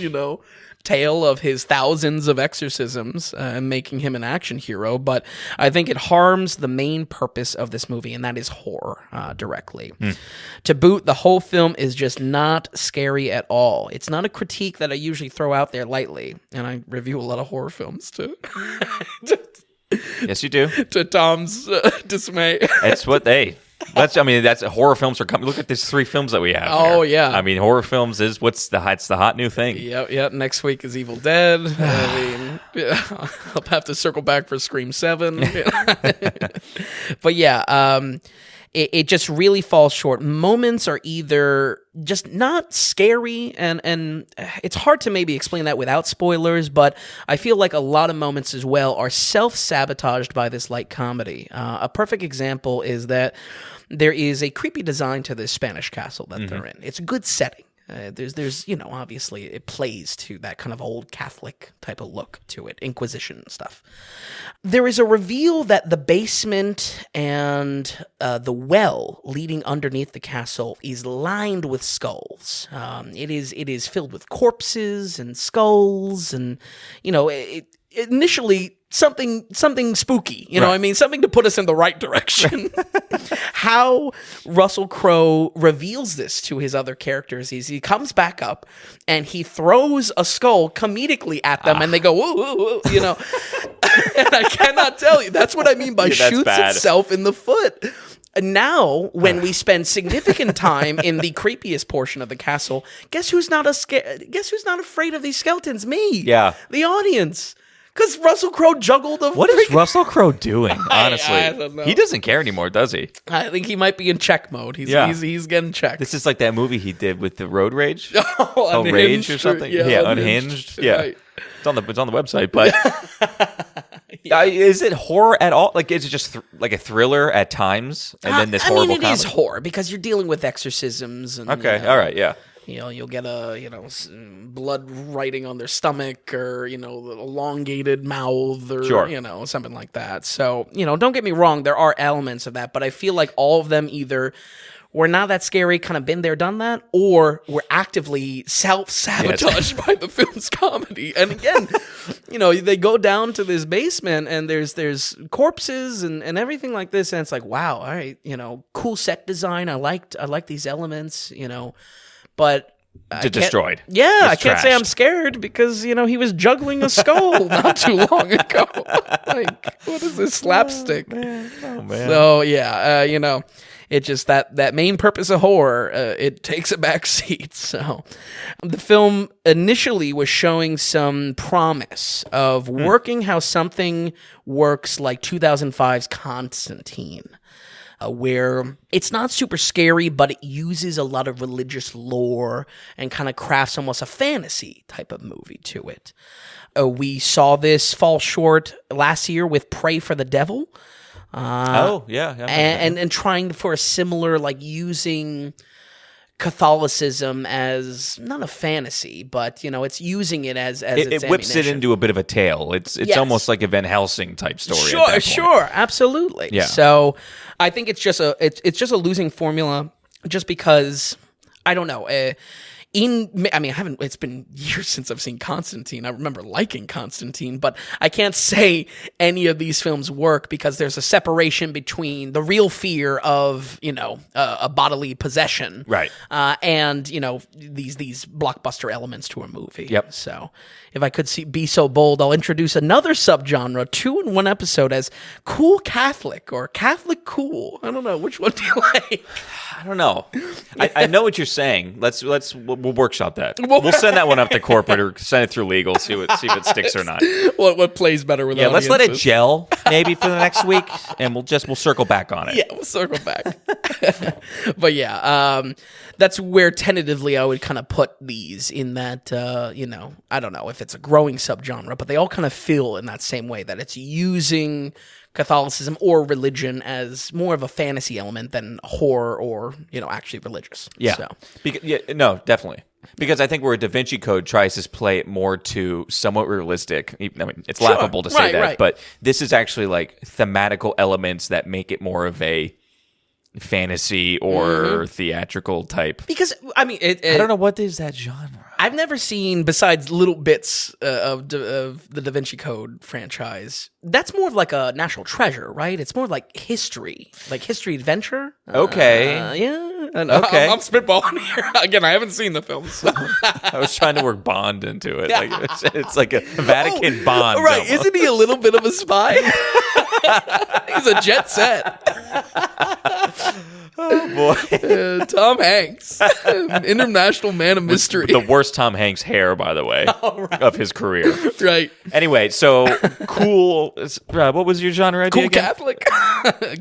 tale of his thousands of exorcisms and making him an action hero, but I think it harms the main purpose of this movie, and that is horror directly. To boot, the whole film is just not scary at all. It's not a critique that I usually throw out there lightly, and I review a lot of horror films too. Yes, you do. To Tom's dismay. That's what that's horror films are coming. Look at these 3 films that we have. Oh, here. yeah. I mean, horror films is it's the hot new thing. Yep. Next week is Evil Dead. I'll have to circle back for Scream 7. But yeah, it just really falls short. Moments are either just not scary, and it's hard to maybe explain that without spoilers, but I feel like a lot of moments as well are self-sabotaged by this light comedy. A perfect example is that there is a creepy design to this Spanish castle that they're in. It's a good setting. There's obviously it plays to that kind of old Catholic type of look to it, Inquisition stuff. There is a reveal that the basement and the well leading underneath the castle is lined with skulls. It is filled with corpses and skulls, and initially something spooky, you know what I mean? Something to put us in the right direction. How Russell Crowe reveals this to his other characters is he comes back up and he throws a skull comedically at them and they go, woo, and I cannot tell you. That's what I mean by shoots itself in the foot. Now, when we spend significant time in the creepiest portion of the castle, guess who's not afraid of these skeletons? Me. Yeah. The audience. Because Russell Crowe juggled a... What is Russell Crowe doing, honestly? I don't know. He doesn't care anymore, does he? I think he might be in check mode. He's getting checked. This is like that movie he did with the road rage. Unhinged, Rage or something? Yeah, Unhinged. Yeah. Right. It's on the website, but... is it horror at all? Like, is it just like a thriller at times? And then this horrible comedy? It is horror because you're dealing with exorcisms. And, okay, all right, yeah. You'll get blood writing on their stomach, or elongated mouth, or something like that. So don't get me wrong, there are elements of that, but I feel like all of them either we're not that scary, kind of been there, done that, or we're actively self-sabotaged by the film's comedy. And again, they go down to this basement and there's corpses and everything like this, and it's like, wow, all right, cool set design. I like these elements, but destroyed. Yeah, I can't say trashed. I'm scared because, he was juggling a skull not too long ago. Like, what is this slapstick? Oh, man. So, yeah, it just that main purpose of horror, it takes a back seat. So the film initially was showing some promise of working how something works like 2005's Constantine. Where it's not super scary, but it uses a lot of religious lore and kind of crafts almost a fantasy type of movie to it. We saw this fall short last year with Pray for the Devil. And trying for a similar, like using Catholicism as not a fantasy, but it's using it as its it whips it ammunition. into a bit of a tale. It's Yes. almost like a Van Helsing type story. At that point. Sure, absolutely. Yeah. So I think it's just a losing formula, just because I don't know. It's been years since I've seen Constantine. I remember liking Constantine, but I can't say any of these films work because there's a separation between the real fear of, a bodily possession. Right. And, these blockbuster elements to a movie. Yep. So if I could be so bold, I'll introduce another subgenre, 2 in 1 episode, as Cool Catholic or Catholic Cool. I don't know. Which one do you like? I don't know. I know what you're saying. We'll workshop that. We'll send that one up to corporate or send it through legal. See if it sticks or not. What plays better with Let's let it gel maybe for the next week, and we'll circle back on it. Yeah, we'll circle back. But yeah, that's where tentatively I would kind of put these in that. I don't know if it's a growing subgenre, but they all kind of feel in that same way that it's using Catholicism or religion as more of a fantasy element than horror or actually religious. Yeah. So. No, definitely. Because I think where a Da Vinci Code tries to play it more to somewhat realistic. I mean, it's laughable to say that, right. but this is actually like thematical elements that make it more of a fantasy or theatrical type. Because I don't know what is that genre. I've never seen, besides little bits of the Da Vinci Code franchise, that's more of like a national treasure, right? It's more like history adventure. Okay. Yeah. Okay. I'm spitballing here. Again, I haven't seen the film. So. I was trying to work Bond into it. Like it's like a Vatican Bond. Right. almost. Isn't he a little bit of a spy? He's a jet set. Oh, boy. Tom Hanks, international man of mystery. With the worst Tom Hanks hair, by the way, of his career. Right. Anyway, so cool. What was your genre idea Cool again? Catholic.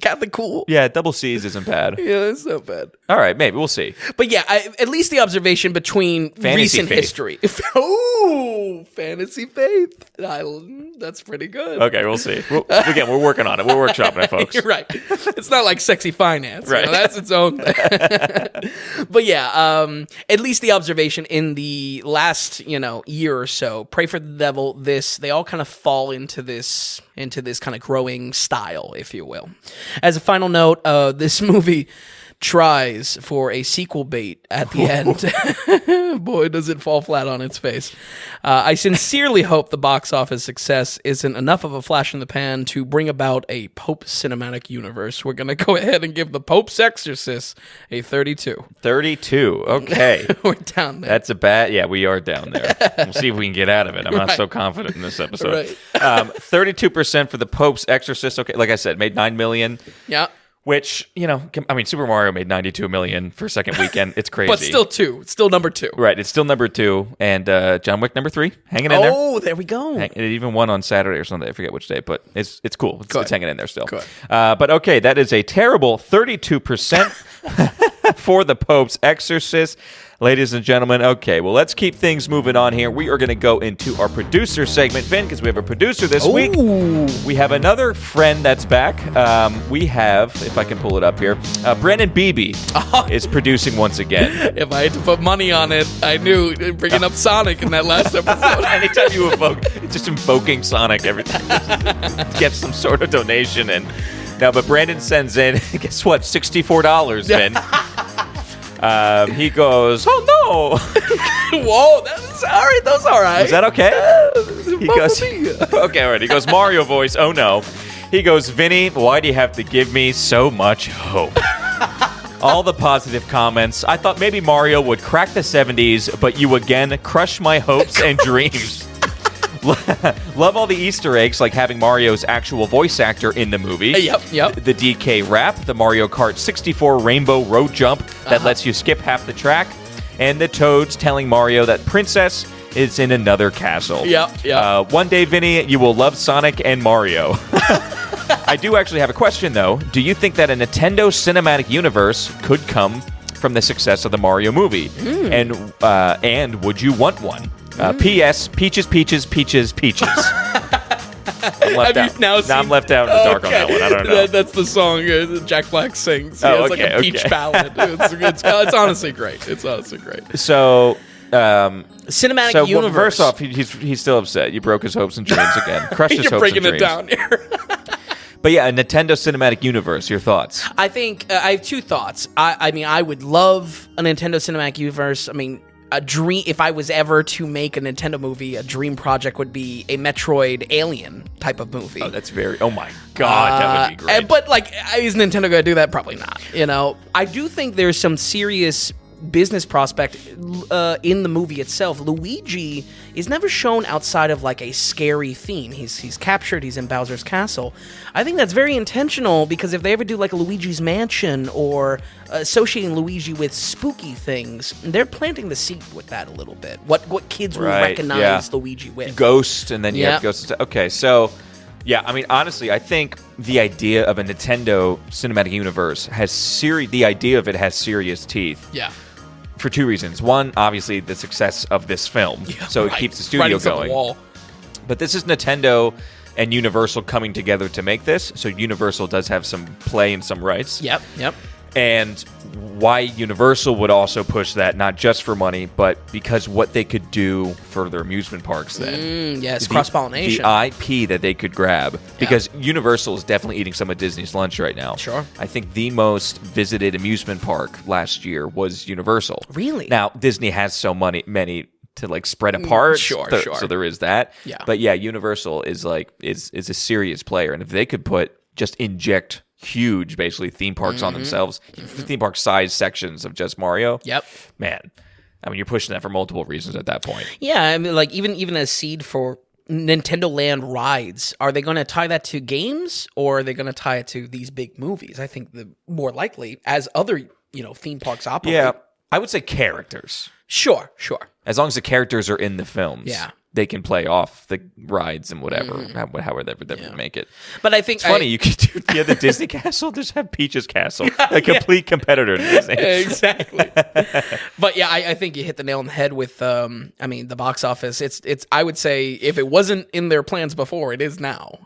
Catholic cool. Yeah, double C's isn't bad. Yeah, it's not bad. All right, maybe we'll see. But yeah, at least the observation between Fantasy recent faith. history. Ooh, fantasy faith. That's pretty good. Okay, we'll see. Again, we're working on it. We're workshopping it, folks. You're right. It's not like sexy finance. Right. That's its own thing. But yeah, at least the observation in the last, year or so, Pray for the Devil, they all kind of fall into this kind of growing style, if you will. As a final note, this movie tries for a sequel bait at the end. Boy, does it fall flat on its face. I sincerely hope the box office success isn't enough of a flash in the pan to bring about a Pope cinematic universe. We're going to go ahead and give the Pope's Exorcist a 32. 32. Okay. We're down there. That's a bad. Yeah, we are down there. We'll see if we can get out of it. I'm not so confident in this episode. Right. 32% for the Pope's Exorcist. Okay, like I said, made $9 million. Yeah. Which, Super Mario made $92 million for second weekend. It's crazy. But still two. It's still number 2. Right, it's still number 2. And John Wick number 3, hanging in there. Oh, there we go. It even won on Saturday or Sunday. I forget which day, but it's cool. It's hanging in there still. Good. But okay, that is a terrible 32% for the Pope's Exorcist. Ladies and gentlemen, okay, well, let's keep things moving on here. We are going to go into our producer segment, Vin, because we have a producer this week. We have another friend that's back. We have, if I can pull it up here, Brandon Beebe is producing once again. If I had to put money on it, I knew bringing up Sonic in that last episode. Anytime you evoke, just invoking Sonic every time. Get some sort of donation and... No, but Brandon sends in, guess what, $64, Vin. He goes, "Oh no!" Whoa, that's all right. That's all right. Is that okay? He goes, "Okay, all right." He goes, Mario voice. Oh no. He goes, "Vinny, why do you have to give me so much hope?" All the positive comments. I thought maybe Mario would crack the 70s, but you again crush my hopes and dreams. Love all the Easter eggs, like having Mario's actual voice actor in the movie. Yep. The DK rap, the Mario Kart 64 rainbow road jump that lets you skip half the track, and the Toads telling Mario that Princess is in another castle. Yep. One day, Vinny, you will love Sonic and Mario. I do actually have a question, though. Do you think that a Nintendo cinematic universe could come from the success of the Mario movie? And would you want one? P.S. Peaches, peaches, peaches, peaches. I'm left out. Now I'm left out in the dark on that one. I don't know. That's the song Jack Black sings. It's like a peach ballad. It's honestly great. It's honestly great. So... cinematic universe. Well, first off, he's still upset. You broke his hopes and dreams again. Crushed his hopes and dreams. You're breaking it down here. But yeah, a Nintendo cinematic universe. Your thoughts? I think I have two thoughts. I mean, I would love a Nintendo cinematic universe. I mean, a dream. If I was ever to make a Nintendo movie, a dream project would be a Metroid Alien type of movie. Oh, that's very. Oh my God, that would be great. But like, is Nintendo going to do that? Probably not. You know, I do think there's some serious business prospect in the movie itself. Luigi is never shown outside of like a scary theme. He's captured, he's in Bowser's castle. I think that's very intentional, because if they ever do like a Luigi's Mansion or associating Luigi with spooky things, they're planting the seed with that a little bit. What kids will recognize Luigi with. Ghost, and then you have Ghost. Okay, so yeah, I mean, honestly, I think the idea of a Nintendo cinematic universe the idea of it has serious teeth. Yeah. For two reasons. One, obviously, the success of this film. So it keeps the studio going. Wall. But this is Nintendo and Universal coming together to make this. So Universal does have some play and some rights. Yep. And why Universal would also push that, not just for money, but because what they could do for their amusement parks then. Yes, cross-pollination. The IP that they could grab. Because Universal is definitely eating some of Disney's lunch right now. Sure. I think the most visited amusement park last year was Universal. Really? Now, Disney has so many to like spread apart. Sure. So there is that. Yeah. But yeah, Universal is a serious player. And if they could inject huge, basically, theme parks on themselves, theme park size sections of just Mario. Yep. Man, I mean, you're pushing that for multiple reasons at that point. Yeah, I mean, like even a seed for Nintendo Land rides, are they going to tie that to games, or are they going to tie it to these big movies? I think the more likely, as other theme parks operate. Yeah, I would say characters. Sure. As long as the characters are in the films. Yeah. They can play off the rides and whatever, however they make it. But I think it's funny. You could do the Disney Castle. Just have Peach's Castle, a complete competitor to Disney. Exactly. But yeah, I think you hit the nail on the head with. The box office. It's. I would say if it wasn't in their plans before, it is now.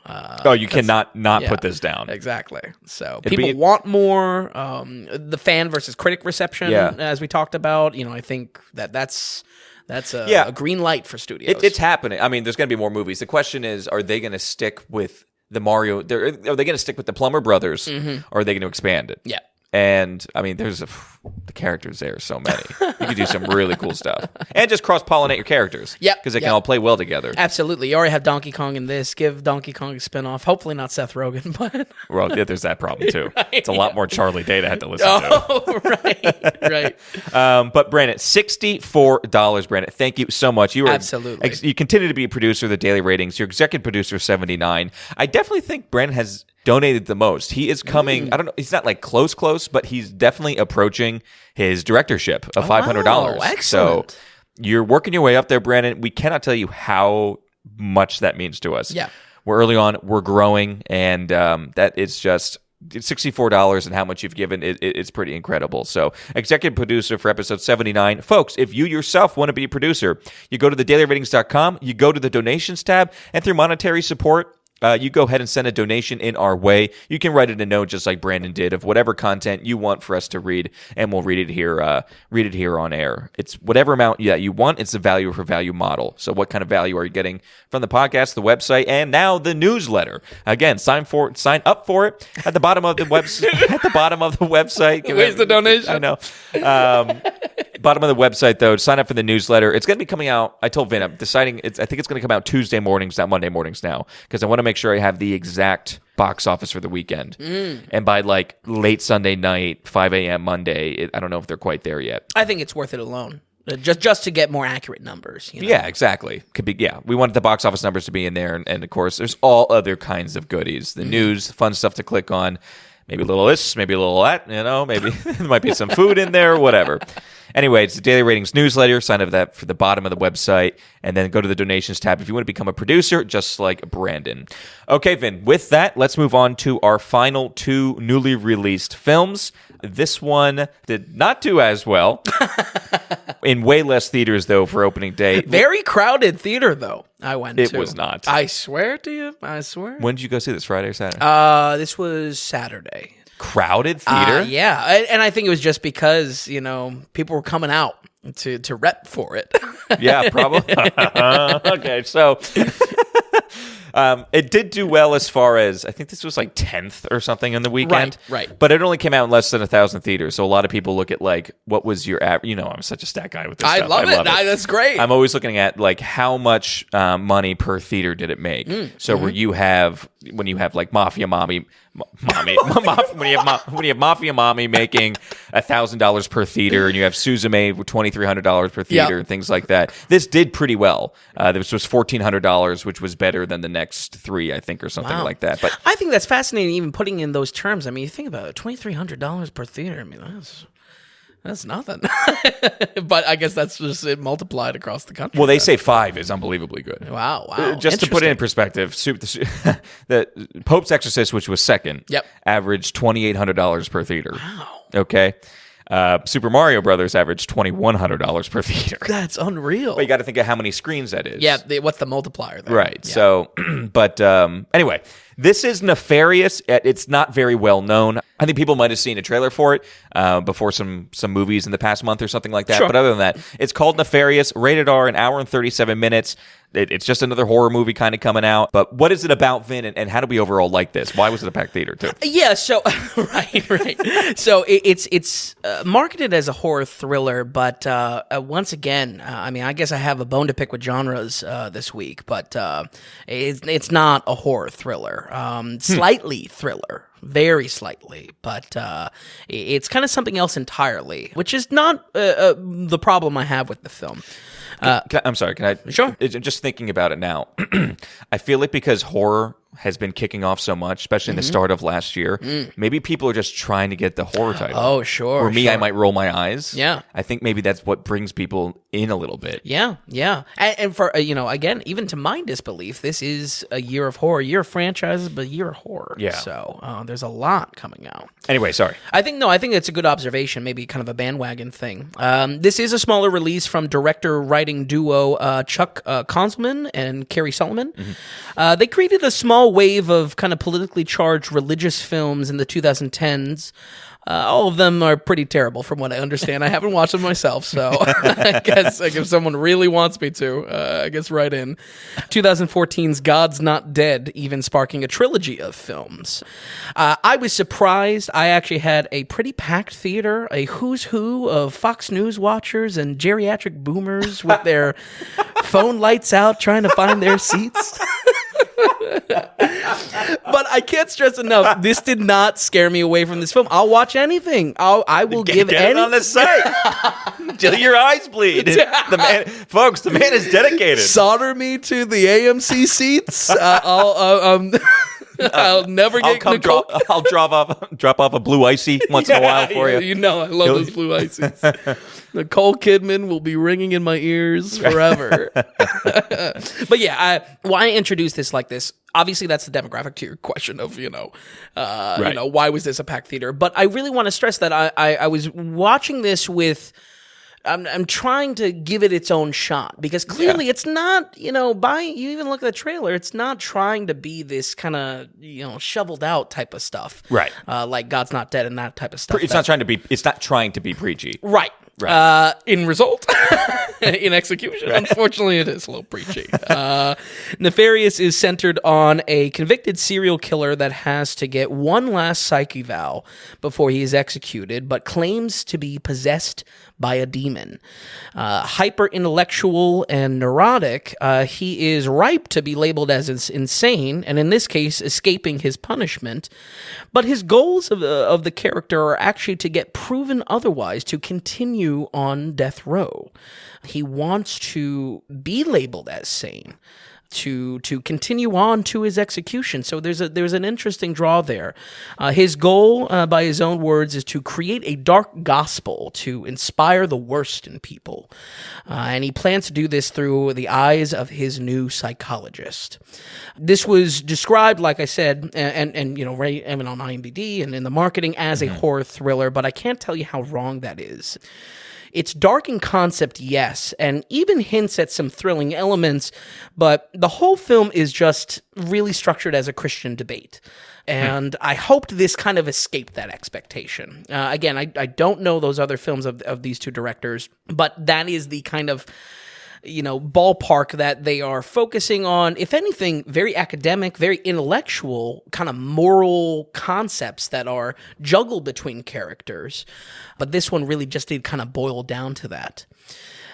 You cannot put this down. Exactly. So people want more. The fan versus critic reception, as we talked about. I think that's a green light for studios. It's happening. I mean, there's going to be more movies. The question is, are they going to stick with the Mario? Are they going to stick with the Plumber Brothers, or are they going to expand it? Yeah. And I mean, the characters there are so many. You could do some really cool stuff, and just cross-pollinate your characters. Yeah, because they can all play well together. Absolutely. You already have Donkey Kong in this. Give Donkey Kong a spinoff. Hopefully not Seth Rogen, but there's that problem too. Right, it's a lot more Charlie Day to have to listen to. Oh, right. But Brandon, $64. Brandon, thank you so much. You are absolutely. You continue to be a producer of the Daily Ratings. Your executive producer 79. I definitely think Brandon has donated the most. He is coming. I don't know. He's not like close, but he's definitely approaching his directorship of $500. Wow, excellent. So you're working your way up there, Brandon. We cannot tell you how much that means to us. Yeah, we're early on. We're growing, and that it's just. It's $64 and how much you've given, it's pretty incredible. So, executive producer for episode 79. Folks, if you yourself want to be a producer, you go to thedailyratings.com, you go to the donations tab, and through monetary support, you go ahead and send a donation in our way. You can write it a note just like Brandon did of whatever content you want for us to read, and we'll read it here on air. It's whatever amount that you want. It's a value for value model. So what kind of value are you getting from the podcast, the website, and now the newsletter? Again, sign up for it at the bottom of the website. At the bottom of the website. Where's the donation? I know. Bottom of the website, though, sign up for the newsletter. It's going to be coming out. I told Vin, I'm deciding. I think it's going to come out Tuesday mornings, not Monday mornings now, because I want to make sure I have the exact box office for the weekend. And by like late Sunday night, 5 a.m. Monday, I don't know if they're quite there yet. I think it's worth it alone. Just to get more accurate numbers. You know? Yeah, exactly. Could be. Yeah, we wanted the box office numbers to be in there, and of course, there's all other kinds of goodies. The news, fun stuff to click on. Maybe a little this, maybe a little that. Maybe there might be some food in there, whatever. Anyway, it's the Daily Ratings newsletter. Sign up for that for the bottom of the website, and then go to the donations tab if you want to become a producer, just like Brandon. Okay, Vin, with that, let's move on to our final 2 newly released films. This one did not do as well. In way less theaters, though, for opening day. Very crowded theater, though, I went to. It was not. I swear to you. I swear. When did you go see this, Friday or Saturday? This was Saturday. Crowded theater? Yeah, and I think it was just because, people were coming out to rep for it. Yeah, probably. Okay, so it did do well as far as, I think this was like 10th or something in the weekend. Right. But it only came out in less than 1,000 theaters. So a lot of people look at like, what was your average? I'm such a stat guy with this stuff. I love it. That's great. I'm always looking at like how much money per theater did it make. So when you have like Mafia Mommy, when you have Mafia Mommy making $1,000 per theater, and you have Suzume with $2,300 per theater, and things like that. This did pretty well. This was $1,400, which was better than the next 3, I think, or something like that. But I think that's fascinating, even putting in those terms. I mean, you think about it, $2,300 per theater. I mean, that's nothing. But I guess that's just it multiplied across the country. Well, they say 5 is unbelievably good. Wow. Just to put it in perspective, the Pope's Exorcist, which was second, averaged $2,800 per theater. Wow. Okay. Super Mario Brothers averaged $2,100 per theater. That's unreal. But you got to think of how many screens that is. Yeah, what's the multiplier there? Right. Yeah. So, but anyway, this is Nefarious. It's not very well known. I think people might have seen a trailer for it before some movies in the past month or something like that. Sure. But other than that, it's called Nefarious, rated R, an hour and 37 minutes. It's just another horror movie kind of coming out. But what is it about, Vin, and how do we overall like this? Why was it a packed theater, too? Yeah, so, right. So it's marketed as a horror thriller, but once again, I mean, I guess I have a bone to pick with genres this week, but it's not a horror thriller. Slightly thriller. Very slightly, but it's kind of something else entirely, which is not the problem I have with the film. I'm sorry, can I? Sure. Just thinking about it now, I feel like because horror has been kicking off so much, especially in the start of last year, maybe people are just trying to get the horror title. Oh, sure. Or me, I might roll my eyes. Yeah. I think maybe that's what brings people in a little bit. Yeah. And for, again, even to my disbelief, this is a year of horror, a year of franchises, but a year of horror. Yeah. So there's a lot coming out. Anyway, sorry. I think it's a good observation, maybe kind of a bandwagon thing. This is a smaller release from director-writing duo Chuck Konzelman and Carrie Solomon. They created a small wave of kind of politically charged religious films in the 2010s. All of them are pretty terrible from what I understand. I haven't watched them myself, so I guess if someone really wants me to, I guess right in. 2014's God's Not Dead even sparking a trilogy of films. I was surprised. I actually had a pretty packed theater, a who's who of Fox News watchers and geriatric boomers with their phone lights out trying to find their seats. But I can't stress enough, this did not scare me away from this film. I'll watch anything. I will give Get any it on the site till your eyes bleed. The man is dedicated. Solder me to the AMC seats. I'll never get Nicole. I'll drop off a blue icy once in a while for you. You know I love those blue ices. Nicole Kidman will be ringing in my ears forever. But yeah, why introduce this like this? Obviously, that's the demographic to your question of, why was this a packed theater? But I really want to stress that I was watching this with I'm trying to give it its own shot because clearly it's not, you even look at the trailer, it's not trying to be this kind of, shoveled out type of stuff. Right. Like God's Not Dead and that type of stuff. It's not trying to be preachy. Right. Right. In result, in execution, unfortunately, it is a little preachy. Nefarious is centered on a convicted serial killer that has to get one last psych eval before he is executed, but claims to be possessed by a demon. Hyper-intellectual and neurotic, he is ripe to be labeled as insane, and in this case, escaping his punishment. But his goals of the character are actually to get proven otherwise, to continue on death row. He wants to be labeled as sane, to continue on to his execution. So there's an interesting draw there. His goal, by his own words, is to create a dark gospel to inspire the worst in people. And he plans to do this through the eyes of his new psychologist. This was described, like I said, and right on IMDb and in the marketing as a horror thriller, but I can't tell you how wrong that is. It's dark in concept, yes, and even hints at some thrilling elements, but the whole film is just really structured as a Christian debate. And I hoped this kind of escaped that expectation. Again, I don't know those other films of these two directors, but that is the kind of ballpark that they are focusing on, if anything, very academic, very intellectual, kind of moral concepts that are juggled between characters. But this one really just did kind of boil down to that.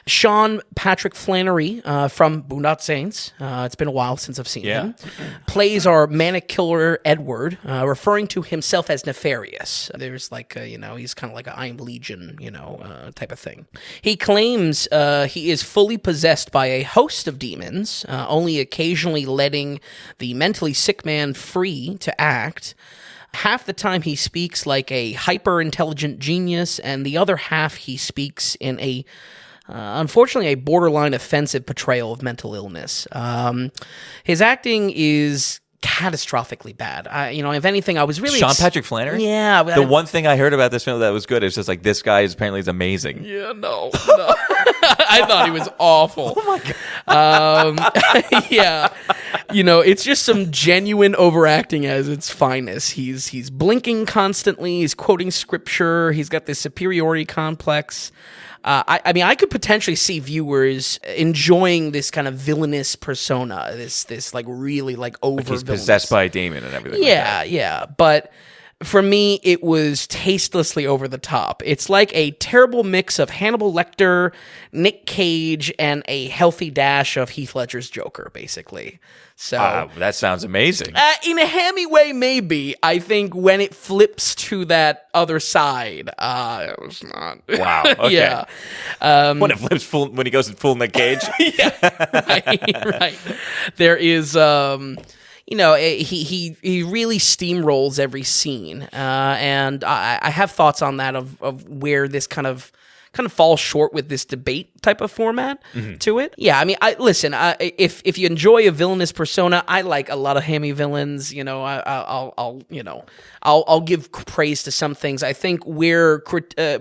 Sean Patrick Flannery from Boondock Saints, it's been a while since I've seen him, plays our manic killer Edward, referring to himself as Nefarious. There's he's kind of like a I Am Legion, type of thing. He claims he is fully possessed by a host of demons, only occasionally letting the mentally sick man free to act. Half the time he speaks like a hyper-intelligent genius, and the other half he speaks in unfortunately, a borderline offensive portrayal of mental illness. His acting is catastrophically bad. If anything, I was really Sean Patrick Flannery. Yeah, the one thing I heard about this film that was good is just like this guy is apparently amazing. Yeah, no. I thought he was awful. Oh my god. Yeah, it's just some genuine overacting as its finest. He's blinking constantly. He's quoting scripture. He's got this superiority complex. I could potentially see viewers enjoying this kind of villainous persona, this like really like over. Like he's possessed by a demon and everything. Yeah, yeah. But for me, it was tastelessly over the top. It's like a terrible mix of Hannibal Lecter, Nick Cage, and a healthy dash of Heath Ledger's Joker, basically. So that sounds amazing. In a hammy way, maybe. I think when it flips to that other side, it was not. Wow. Okay. Yeah. When it flips when he goes full Nick Cage. Yeah. Right. There is. He really steamrolls every scene, and I have thoughts on that of where this kind of falls short with this debate type of format to it. Yeah, listen. If you enjoy a villainous persona, I like a lot of hammy villains. I'll give praise to some things. I think where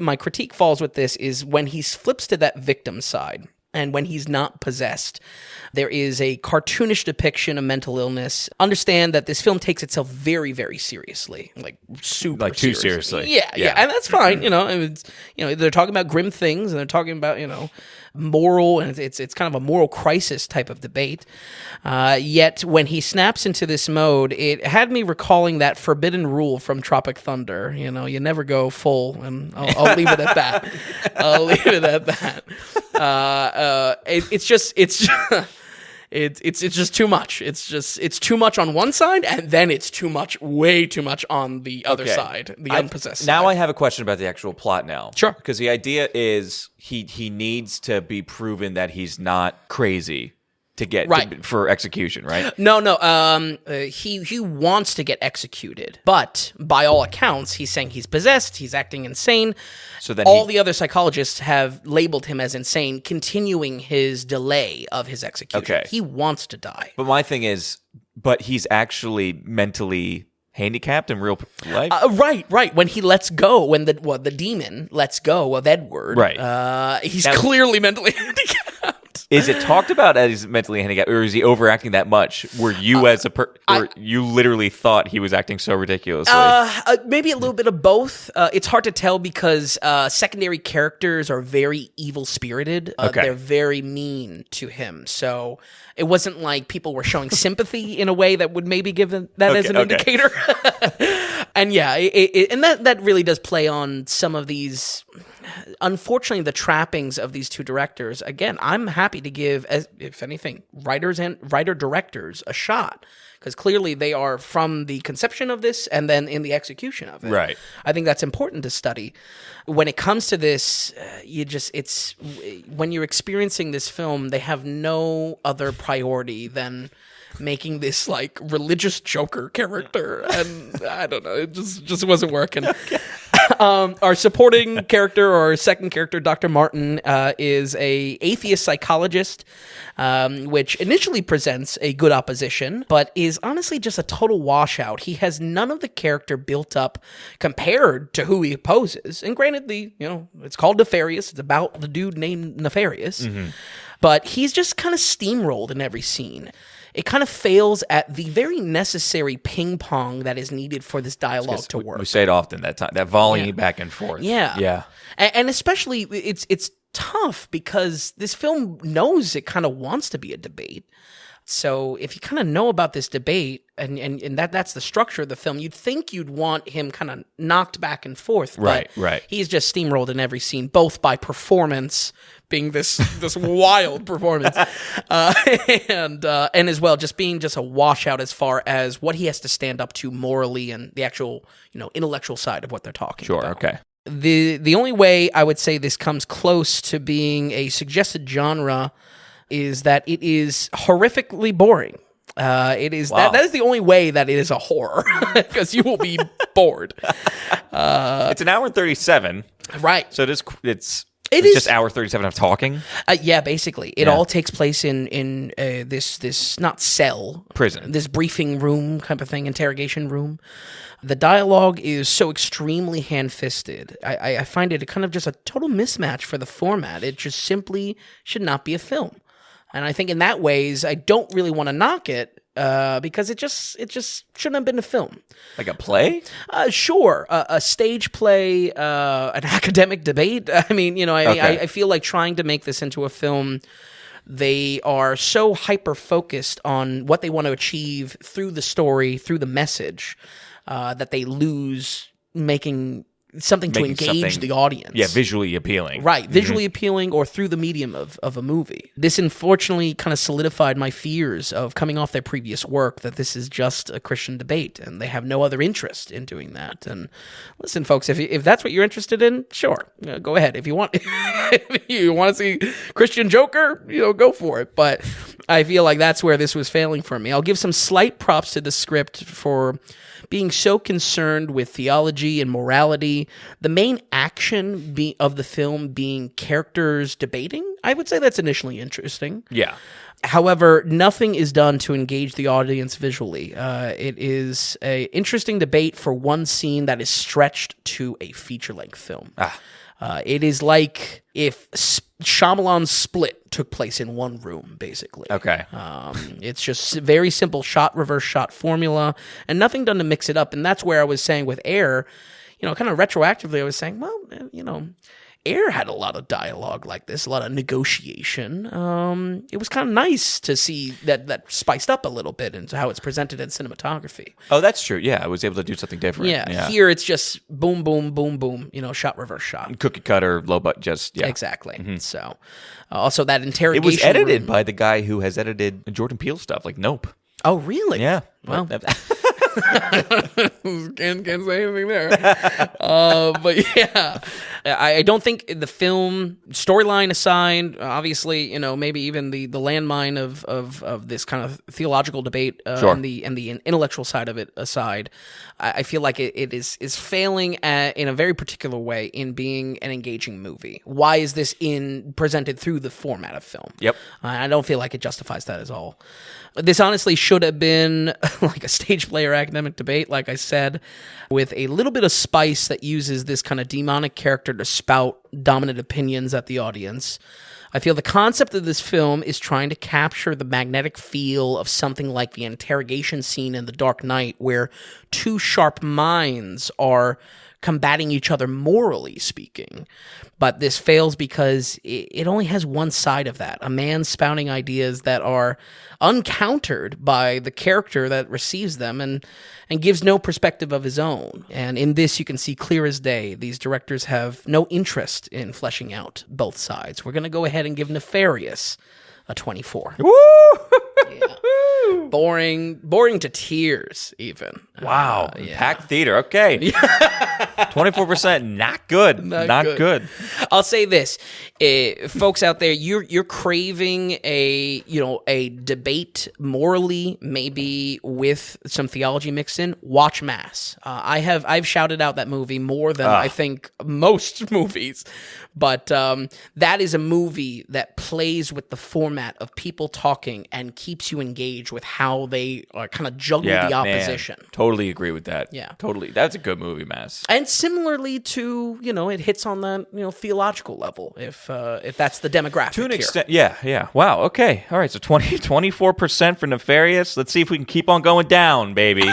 my critique falls with this is when he flips to that victim side. And when he's not possessed, there is a cartoonish depiction of mental illness. Understand that this film takes itself very, very seriously, like super, like too seriously. Yeah, and that's fine. They're talking about grim things, and they're talking about moral, and it's kind of a moral crisis type of debate. Yet when he snaps into this mode, it had me recalling that forbidden rule from Tropic Thunder. You never go full, and I'll leave it at that. I'll leave it at that. It's just too much. It's too much on one side, and then it's way too much on the other side, the unpossessed side. Now I have a question about the actual plot now. Sure. Because the idea is he needs to be proven that he's not crazy to get for execution, right? No. He wants to get executed, but by all accounts, he's saying he's possessed. He's acting insane. So then all the other psychologists have labeled him as insane, continuing his delay of his execution. Okay. He wants to die. But my thing is, he's actually mentally handicapped in real life. Right. When he lets go, when the demon lets go of Edward, Right. He's clearly mentally handicapped. Is it talked about as mentally handicapped, or is he overacting that much? Where you or you literally thought he was acting so ridiculously? Maybe a little bit of both. It's hard to tell because secondary characters are very evil spirited. Okay. They're very mean to him. So it wasn't like people were showing sympathy in a way that would maybe give that as an indicator. And yeah, and that really does play on some of these. Unfortunately, the trappings of these two directors. Again, I'm happy to give, if anything, writer-directors a shot, because clearly they are from the conception of this and then in the execution of it. Right. I think that's important to study. When it comes to this, when you're experiencing this film, they have no other priority than making this like religious Joker character, and I don't know, it just wasn't working. Okay. Our supporting character, or second character, Dr. Martin, is a atheist psychologist, which initially presents a good opposition, but is honestly just a total washout. He has none of the character built up compared to who he opposes. And granted, it's called Nefarious. It's about the dude named Nefarious, but he's just kind of steamrolled in every scene. It kind of fails at the very necessary ping pong that is needed for this dialogue to work. We say it often, that volleying back and forth. Yeah. And especially, it's tough because this film knows it kind of wants to be a debate. So if you kind of know about this debate and that's the structure of the film, you'd think you'd want him kind of knocked back and forth. But right. He's just steamrolled in every scene, both by performance, being this wild performance, and as well just being just a washout as far as what he has to stand up to morally and the actual intellectual side of what they're talking about. Sure. Okay. The only way I would say this comes close to being a suggested genre is that it is horrifically boring. It is that is the only way that it is a horror, because you will be bored. It's an hour and 37, right? So it's just hour 37 of talking. Yeah, basically, it all takes place in this not cell, prison, this briefing room type of thing, interrogation room. The dialogue is so extremely hand-fisted. I find it kind of just a total mismatch for the format. It just simply should not be a film. And I think in that ways, I don't really want to knock it because it just shouldn't have been a film. Like a play? Sure. A stage play, an academic debate. I mean, I feel like trying to make this into a film, they are so hyper-focused on what they want to achieve through the story, through the message, that they lose making something to engage the audience. Yeah, visually appealing. Right, visually appealing, or through the medium of a movie. This unfortunately kind of solidified my fears of coming off their previous work, that this is just a Christian debate, and they have no other interest in doing that. And listen, folks, if that's what you're interested in, sure, go ahead. If you want to see Christian Joker, go for it. But I feel like that's where this was failing for me. I'll give some slight props to the script for being so concerned with theology and morality. The main action of the film being characters debating, I would say that's initially interesting. Yeah. However, nothing is done to engage the audience visually. It is an interesting debate for one scene that is stretched to a feature-length film. It is like if Shyamalan's Split took place in one room, basically. Okay. It's just very simple reverse shot formula, and nothing done to mix it up. And that's where I was saying with Air, kind of retroactively, I was saying, well, Air had a lot of dialogue like this, a lot of negotiation. It was kind of nice to see that spiced up a little bit into how it's presented in cinematography. Oh, that's true. Yeah, I was able to do something different. Yeah. Here it's just boom, boom, boom, boom, shot, reverse shot. Cookie cutter, low but just, yeah. Exactly. Mm-hmm. So, also that interrogation. It was edited by the guy who has edited Jordan Peele stuff, like Nope. Oh, really? Yeah. Well, can't say anything there. But yeah, I don't think the film, storyline aside, obviously, maybe even the landmine of this kind of theological debate and the intellectual side of it aside, I feel like it is failing in a very particular way in being an engaging movie. Why is this presented through the format of film? Yep. I don't feel like it justifies that at all. This honestly should have been like a stage play or academic debate, like I said, with a little bit of spice that uses this kind of demonic character to spout dominant opinions at the audience. I feel the concept of this film is trying to capture the magnetic feel of something like the interrogation scene in The Dark Knight, where two sharp minds are combating each other morally speaking. But this fails because it only has one side of that, a man spouting ideas that are uncountered by the character that receives them and gives no perspective of his own. And in this, you can see clear as day, these directors have no interest in fleshing out both sides. We're going to go ahead and give Nefarious a 24. Woo! Yeah. Boring to tears, even. Wow. Packed theater. Okay. 24%. Not good. Not good. I'll say this, folks out there, you're craving a debate morally, maybe with some theology mixed in. Watch Mass. I've shouted out that movie more than I think most movies, but that is a movie that plays with the format of people talking and keeps you engaged with how they kind of juggle the opposition. Man. Totally agree with that. Yeah. Totally. That's a good movie, Mass. And similarly to, it hits on that, theological level, if that's the demographic to an here. extent, yeah. Wow, okay. All right, so 24% for Nefarious. Let's see if we can keep on going down, baby.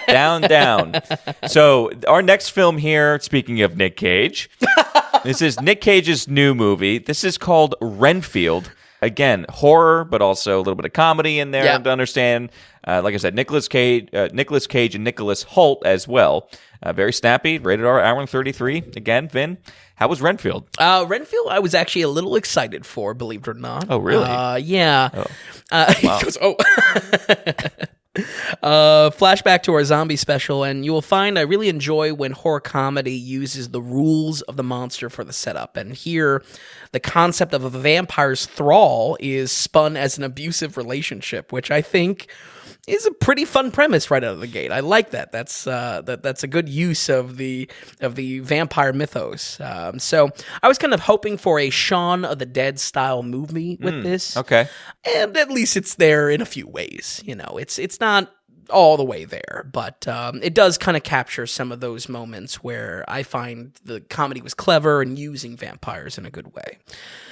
down. So our next film here, speaking of Nick Cage, this is Nick Cage's new movie. This is called Renfield. Again, horror, but also a little bit of comedy in there to understand. Like I said, Nicolas Cage and Nicholas Hoult as well. Very snappy, rated R, hour and 33. Again, Vin, how was Renfield? Renfield, I was actually a little excited for, believe it or not. Oh, really? Yeah. Oh. Wow. He goes, flashback to our zombie special, and you will find I really enjoy when horror comedy uses the rules of the monster for the setup. And here, the concept of a vampire's thrall is spun as an abusive relationship, which I think is a pretty fun premise right out of the gate. I like that. That's a good use of the vampire mythos. So I was kind of hoping for a Shaun of the Dead style movie with this. Okay, and at least it's there in a few ways. It's not all the way there, but it does kind of capture some of those moments where I find the comedy was clever and using vampires in a good way.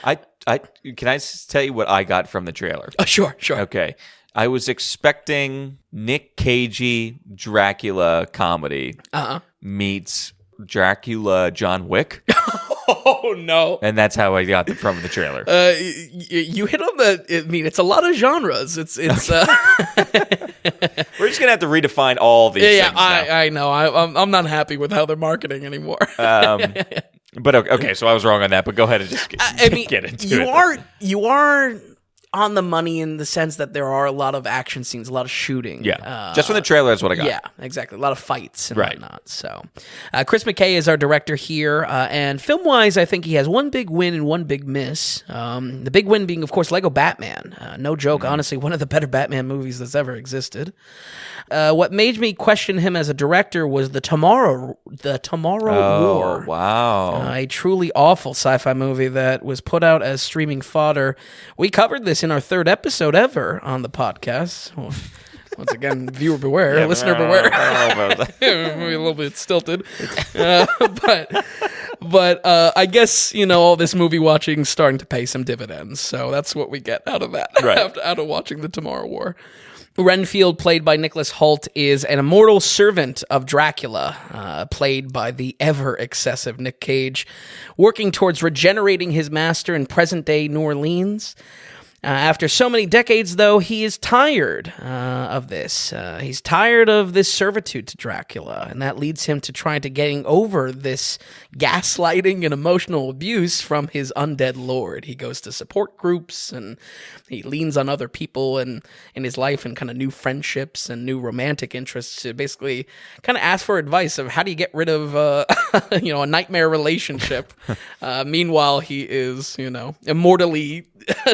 Can I tell you what I got from the trailer? Sure. Okay. I was expecting Nick Cagey Dracula comedy meets Dracula John Wick. Oh, no. And that's how I got from the trailer. You hit on it's a lot of genres. It's We're just going to have to redefine all these things now. I know. I'm not happy with how they're marketing anymore. But okay, so I was wrong on that, but go ahead and just get into it. You are on the money in the sense that there are a lot of action scenes, a lot of shooting. Yeah, just from the trailer is what I got. Yeah, exactly. A lot of fights and whatnot. So, Chris McKay is our director here, and film-wise, I think he has one big win and one big miss. The big win being, of course, Lego Batman. No joke, honestly, one of the better Batman movies that's ever existed. What made me question him as a director was the Tomorrow War. Wow. A truly awful sci-fi movie that was put out as streaming fodder. We covered this in our third episode ever on the podcast. Well, once again, viewer beware, listener beware. Maybe a little bit stilted. But I guess, all this movie watching is starting to pay some dividends. So that's what we get out of that, out of watching the Tomorrow War. Renfield, played by Nicholas Hoult, is an immortal servant of Dracula, played by the ever-excessive Nick Cage, working towards regenerating his master in present-day New Orleans. After so many decades, though, he is tired of this. He's tired of this servitude to Dracula, and that leads him to trying to getting over this gaslighting and emotional abuse from his undead lord. He goes to support groups, and he leans on other people in his life and kind of new friendships and new romantic interests to basically kind of ask for advice of how do you get rid of a nightmare relationship. Meanwhile, he is, immortally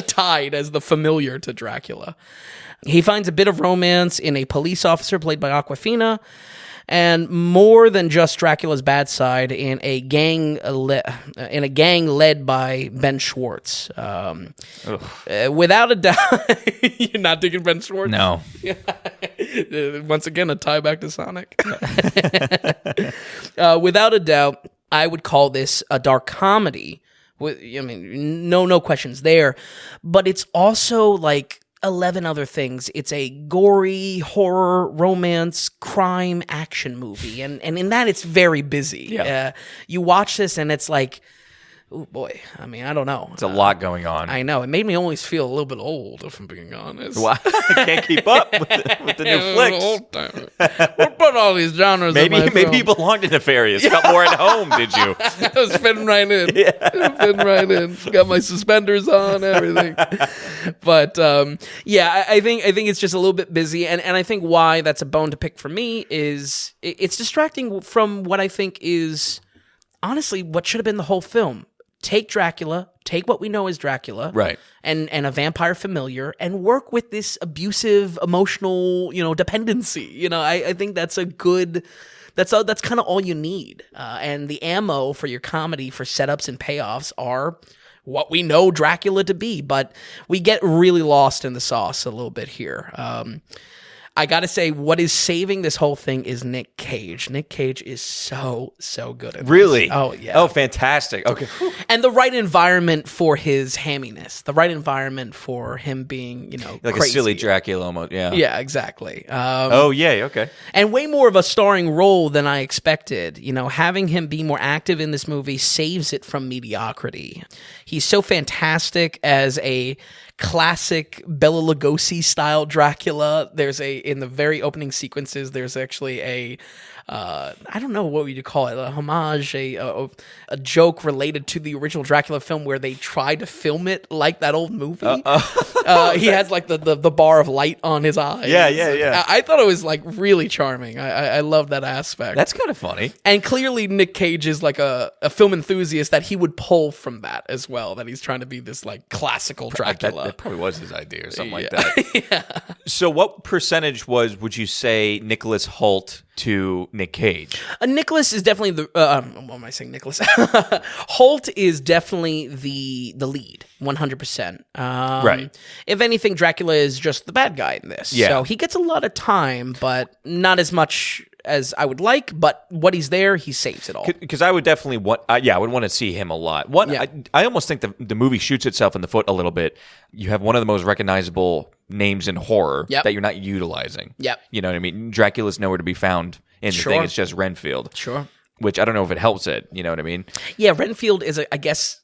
tied as the familiar to Dracula. He finds a bit of romance in a police officer played by Awkwafina, and more than just Dracula's bad side in a gang led by Ben Schwartz. Without a doubt, you're not digging Ben Schwartz? No. Once again, a tie back to Sonic. Without a doubt, I would call this a dark comedy. No questions there. But it's also like 11 other things. It's a gory, horror, romance, crime, action movie. And in that, it's very busy. Yeah. You watch this and it's like, oh boy. I don't know. It's a lot going on. I know. It made me always feel a little bit old, if I'm being honest. Well, I can't keep up with the new flicks. What about all these genres? Maybe you belonged to Nefarious. Felt more at home, did you? I was fitting right in. Fitting right in. Got my suspenders on, everything. But I think it's just a little bit busy, and I think why that's a bone to pick for me is it's distracting from what I think is honestly what should have been the whole film. Take Dracula, take what we know as Dracula, right, and a vampire familiar, and work with this abusive, emotional, dependency. I think that's a good. That's kind of all you need, and the ammo for your comedy for setups and payoffs are what we know Dracula to be. But we get really lost in the sauce a little bit here. I gotta say, what is saving this whole thing is Nick Cage. Nick Cage is so good at this. Really? Oh, yeah. Oh, fantastic. Okay. And the right environment for his hamminess. The right environment for him being, like crazy. a silly Dracula almost, yeah. Yeah, exactly. Okay. And way more of a starring role than I expected. Having him be more active in this movie saves it from mediocrity. He's so fantastic as a classic Bela Lugosi style Dracula. In the very opening sequences, there's actually I don't know what would call it, a homage, a joke related to the original Dracula film where they tried to film it like that old movie. He has like the bar of light on his eyes. Yeah. I thought it was like really charming. I love that aspect. That's kind of funny. And clearly Nick Cage is like a film enthusiast that he would pull from that as well, that he's trying to be this like classical Dracula. That probably was his idea or something like that. Yeah. So what percentage would you say, Nicholas Hoult to Nick Cage? Nicholas is definitely what am I saying? Nicholas Hoult is definitely the lead, 100%. Right. If anything, Dracula is just the bad guy in this. Yeah. So he gets a lot of time, but not as much as I would like. But what he's there, he saves it all. Because I would definitely I would want to see him a lot. I almost think the movie shoots itself in the foot a little bit. You have one of the most recognizable names in horror that you're not utilizing. Yep. You know what I mean? Dracula's nowhere to be found in the thing. It's just Renfield. Sure. Which I don't know if it helps it. You know what I mean? Yeah, Renfield is, I guess,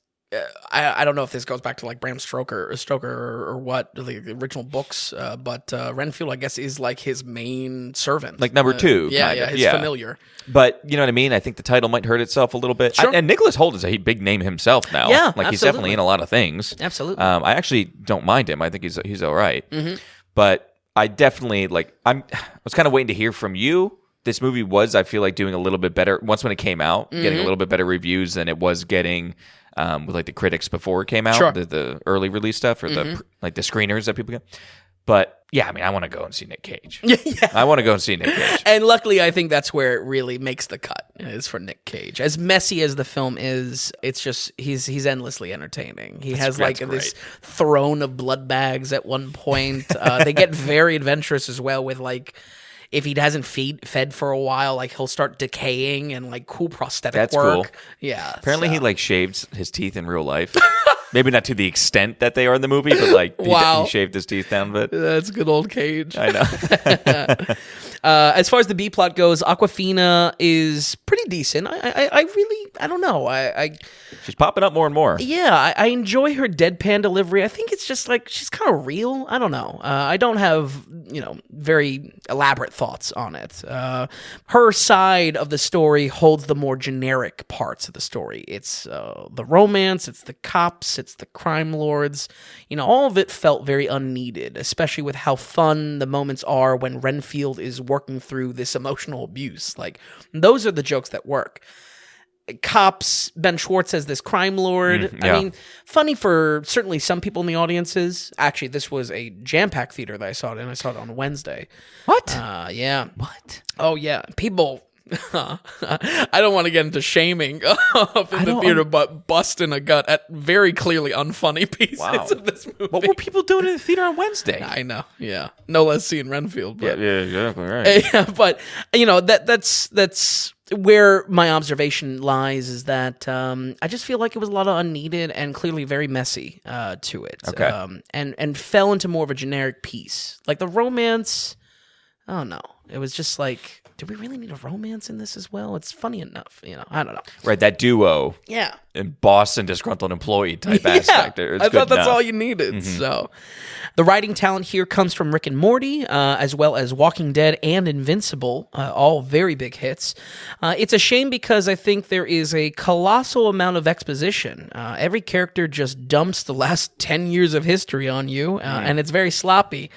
I don't know if this goes back to like Bram Stoker or what, the original books, but Renfield, I guess, is like his main servant. Like number two. His familiar. But you know what I mean? I think the title might hurt itself a little bit. Sure. And Nicholas Hoult is a big name himself now. Yeah, like he's absolutely. definitely in a lot of things. Absolutely. I actually don't mind him. I think he's all right. Mm-hmm. But I definitely I was kind of waiting to hear from you. This movie was, I feel like, doing a little bit better once when it came out, getting a little bit better reviews than it was getting with like the critics before it came out, sure. the early release stuff or the screeners that people get. But yeah, I mean, I want to go and see Nick Cage. Yeah. I want to go and see Nick Cage. And luckily, I think that's where it really makes the cut, is for Nick Cage. As messy as the film is, it's just, he's endlessly entertaining. He has like this throne of blood bags at one point. They get very adventurous as well with like, if he hasn't fed for a while, like he'll start decaying and like cool prosthetic work. That's cool. Yeah. Apparently he like shaved his teeth in real life. Maybe not to the extent that they are in the movie, but like Wow. he shaved his teeth down a bit. That's good old Cage. I know. As far as the B plot goes, Awkwafina is pretty decent. I don't know. She's popping up more and more. Yeah, I enjoy her deadpan delivery. I think it's just like she's kind of real. I don't know. I don't have, very elaborate thoughts on it. Her side of the story holds the more generic parts of the story. It's the romance, it's the cops, it's the crime lords. All of it felt very unneeded, especially with how fun the moments are when Renfield is working through this emotional abuse. Like, those are the jokes that work. Cops, Ben Schwartz as this crime lord. Yeah. I mean, funny for certainly some people in the audiences. Actually, this was a jam-packed theater that I saw it in. I saw it on Wednesday. What? Yeah. What? Oh, yeah. People... I don't want to get into shaming up in the theater, but busting a gut at very clearly unfunny pieces of this movie. What were people doing in the theater on Wednesday? I know, yeah. No less seeing Renfield. But, Yeah, exactly right. yeah, but that's where my observation lies, is that I just feel like it was a lot of unneeded and clearly very messy to it. Okay. And fell into more of a generic piece. Like the romance, oh no. It was just like, do we really need a romance in this as well? It's funny enough, I don't know. Right, that duo. Yeah. And boss and disgruntled employee type aspect. It's I good thought that's enough. all you needed. So, the writing talent here comes from Rick and Morty, as well as Walking Dead and Invincible, all very big hits. It's a shame because I think there is a colossal amount of exposition. Every character just dumps the last 10 years of history on you, and it's very sloppy.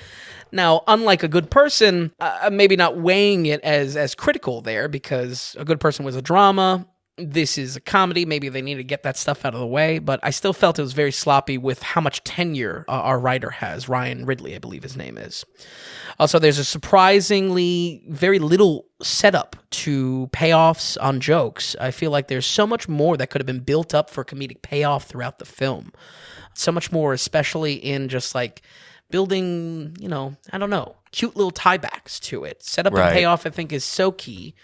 Now, unlike A Good Person, maybe not weighing it as critical there, because A Good Person was a drama. This is a comedy. Maybe they need to get that stuff out of the way, but I still felt it was very sloppy with how much tenure our writer has. Ryan Ridley, I believe his name is. Also, there's a surprisingly very little setup to payoffs on jokes. I feel like there's so much more that could have been built up for comedic payoff throughout the film. So much more, especially in just like building, I don't know, cute little tiebacks to it. Setup and payoff, I think, is so key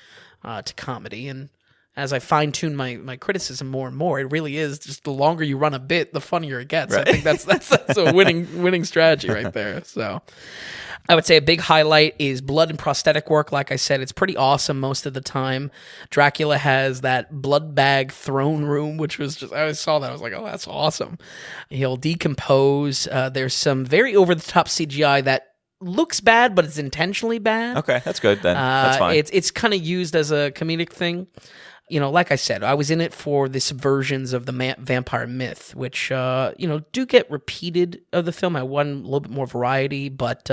to comedy. And as I fine-tune my criticism more and more, it really is just the longer you run a bit, the funnier it gets. Right. I think that's a winning strategy right there. So I would say a big highlight is blood and prosthetic work. Like I said, it's pretty awesome most of the time. Dracula has that blood bag throne room, which was just, I saw that, I was like, oh, that's awesome. He'll decompose. There's some very over-the-top CGI that looks bad, but it's intentionally bad. Okay, that's good then. That's fine. It's kind of used as a comedic thing. Like I said, I was in it for the subversions of the vampire myth, which, do get repeated of the film. I want a little bit more variety, but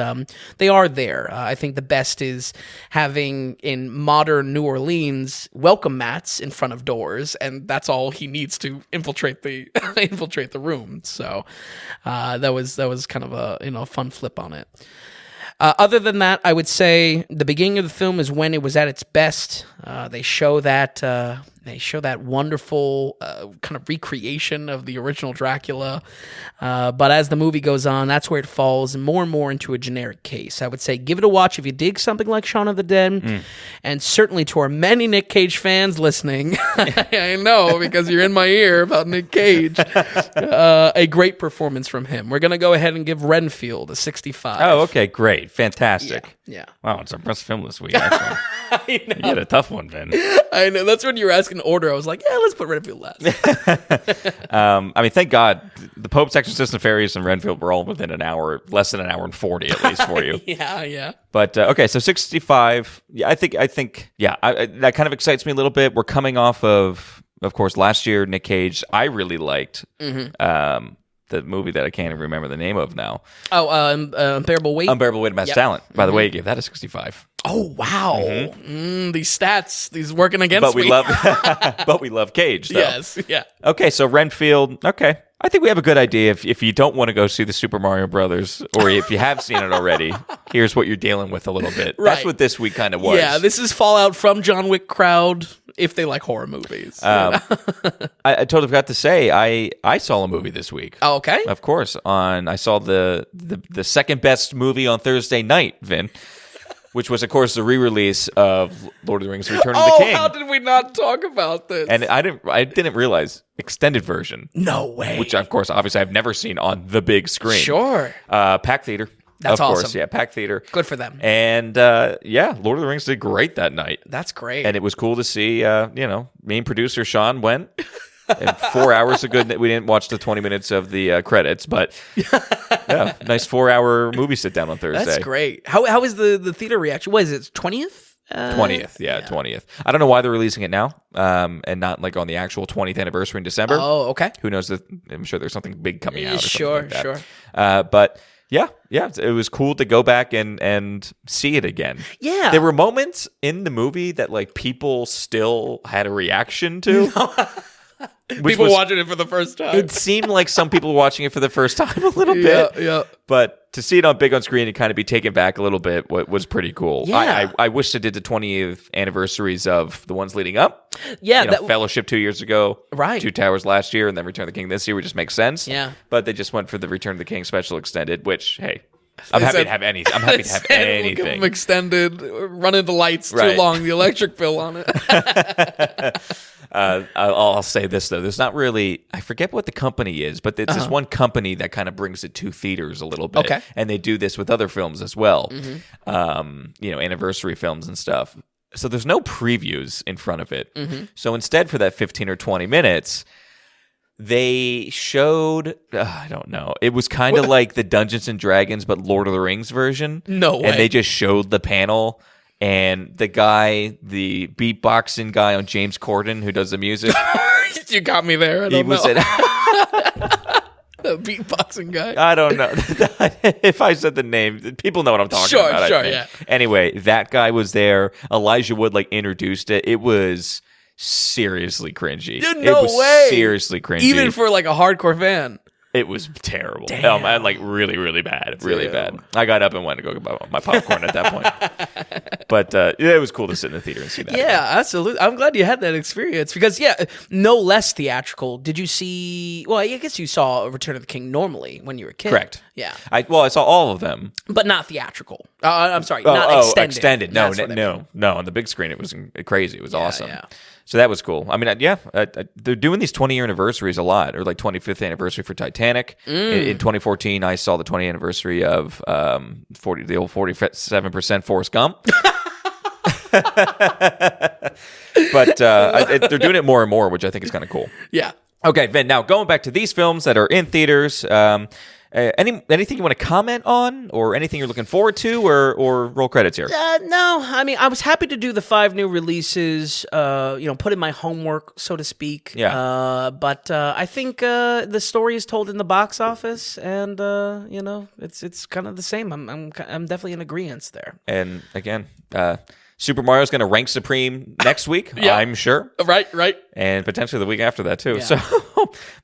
they are there. I think the best is having, in modern New Orleans, welcome mats in front of doors, and that's all he needs to infiltrate the room. So that was kind of a fun flip on it. Other than that, I would say the beginning of the film is when it was at its best. They show that wonderful kind of recreation of the original Dracula. But as the movie goes on, that's where it falls more and more into a generic case. I would say give it a watch if you dig something like Shaun of the Dead. And certainly to our many Nick Cage fans listening, I know because you're in my ear about Nick Cage, a great performance from him. We're going to go ahead and give Renfield a 65. Oh, okay, great. Fantastic. Yeah. Wow, it's our best film this week, actually. I know. You had a tough one, Ben. I know. That's when you were asking order. I was like, yeah, let's put Renfield last. Thank God the Pope's Exorcist, Nefarious, and Renfield were all within an hour, less than an hour and 40 at least for you. Yeah. But okay, so 65. Yeah, I think. That kind of excites me a little bit. We're coming off of course, last year Nick Cage. I really liked. The movie that I can't even remember the name of now. Oh, Unbearable Weight? Unbearable Weight of Mass Talent. By the way, I gave that a 65. Oh, wow. These stats, these working against me. But we love Cage, though. Yes, yeah. Okay, so Renfield, okay. I think we have a good idea. If you don't want to go see the Super Mario Brothers, or if you have seen it already, here's what you're dealing with a little bit. Right. That's what this week kind of was. Yeah, this is fallout from John Wick crowd, if they like horror movies. I totally forgot to say, I saw a movie this week. Oh, okay. Of course. I saw the second best movie on Thursday night, Vin. which was, of course, the re-release of Lord of the Rings: Return of the King. Oh, how did we not talk about this? And I didn't realize extended version. No way. Which, of course, obviously, I've never seen on the big screen. Sure. Packed theater. That's of course, awesome. yeah, packed theater. Good for them. And Lord of the Rings did great that night. That's great. And it was cool to see. Main producer Sean went. And 4 hours of good. We didn't watch the 20 minutes of the credits, but yeah, nice 4-hour movie sit down on Thursday. That's great. How is the theater reaction? What is it? 20th? 20th, yeah, 20th. I don't know why they're releasing it now, and not like on the actual 20th anniversary in December. Oh, okay. Who knows? I'm sure there's something big coming out. Or Sure, something like that. sure. But yeah, it was cool to go back and see it again. Yeah, there were moments in the movie that like people still had a reaction to. People watching it for the first time. It seemed like some people were watching it for the first time a little bit. Yeah. But to see it on big on screen and kind of be taken back a little bit was pretty cool. Yeah. I wish they did the 20th anniversaries of the ones leading up. Yeah. Fellowship 2 years ago. Right. Two Towers last year, and then Return of the King this year, which just makes sense. Yeah. But they just went for the Return of the King special extended, which, hey, I'm happy to have anything. I'm happy to have anything. We'll give them extended, running the lights too long, the electric bill on it. I'll say this, though. There's not really... I forget what the company is, but it's this one company that kind of brings it to theaters a little bit. Okay. And they do this with other films as well. Anniversary films and stuff. So there's no previews in front of it. So instead, for that 15 or 20 minutes... They showed, I don't know, it was kind of like the Dungeons and Dragons, but Lord of the Rings version. No way. And they just showed the panel, and the beatboxing guy on James Corden, who does the music. You got me there. I don't know. The beatboxing guy. I don't know. If I said the name, people know what I'm talking about. Sure, yeah. Anyway, that guy was there. Elijah Wood introduced it. It was... seriously cringy. Dude, no way. Seriously cringy. Even for like a hardcore fan. It was terrible. Damn. Really, really bad. Really bad. I got up and went to go get my popcorn at that point. But it was cool to sit in the theater and see that. Yeah, absolutely. I'm glad you had that experience because, no less theatrical. Did you see... Well, I guess you saw Return of the King normally when you were a kid. Correct. Yeah. I saw all of them. But not theatrical. I'm sorry, not extended. Extended. No. That's what I mean. No. On the big screen, it was crazy. It was awesome. Yeah. So that was cool. I mean, they're doing these 20-year anniversaries a lot, or like 25th anniversary for Titanic. In 2014, I saw the 20th anniversary of the old 47% Forrest Gump. But they're doing it more and more, which I think is kind of cool. Yeah. Okay, Vin, now going back to these films that are in theaters, anything you want to comment on, or anything you're looking forward to, or roll credits here? No, I mean, I was happy to do the 5 new releases, put in my homework, so to speak. Yeah. But I think the story is told in the box office, and it's kind of the same. I'm definitely in agreement there. And again, Super Mario's going to rank supreme next week, Yeah. I'm sure. Right. And potentially the week after that, too. Yeah. So,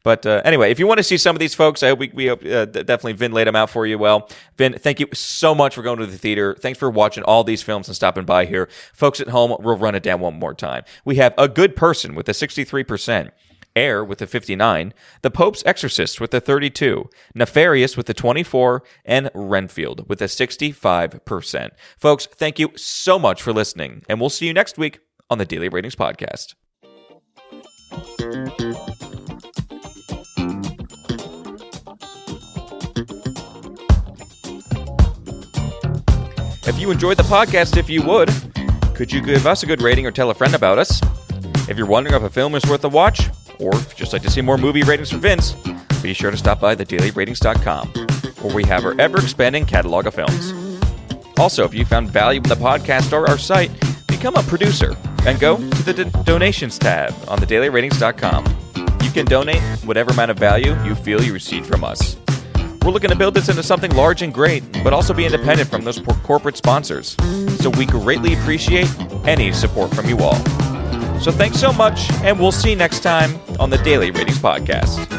but anyway, if you want to see some of these folks, I hope we hope definitely Vin laid them out for you well. Vin, thank you so much for going to the theater. Thanks for watching all these films and stopping by here. Folks at home, we'll run it down one more time. We have A Good Person with a 63%. Air with a 59, The Pope's Exorcist with a 32, Nefarious with a 24, and Renfield with a 65%. Folks, thank you so much for listening, and we'll see you next week on the Daily Ratings Podcast. If you enjoyed the podcast, if you would, could you give us a good rating or tell a friend about us? If you're wondering if a film is worth a watch, or if you'd just like to see more movie ratings from Vince, be sure to stop by thedailyratings.com, where we have our ever-expanding catalog of films. Also, if you found value in the podcast or our site, become a producer and go to the donations tab on thedailyratings.com. You can donate whatever amount of value you feel you received from us. We're looking to build this into something large and great, but also be independent from those corporate sponsors. So we greatly appreciate any support from you all. So thanks so much, and we'll see you next time on the Daily Ratings Podcast.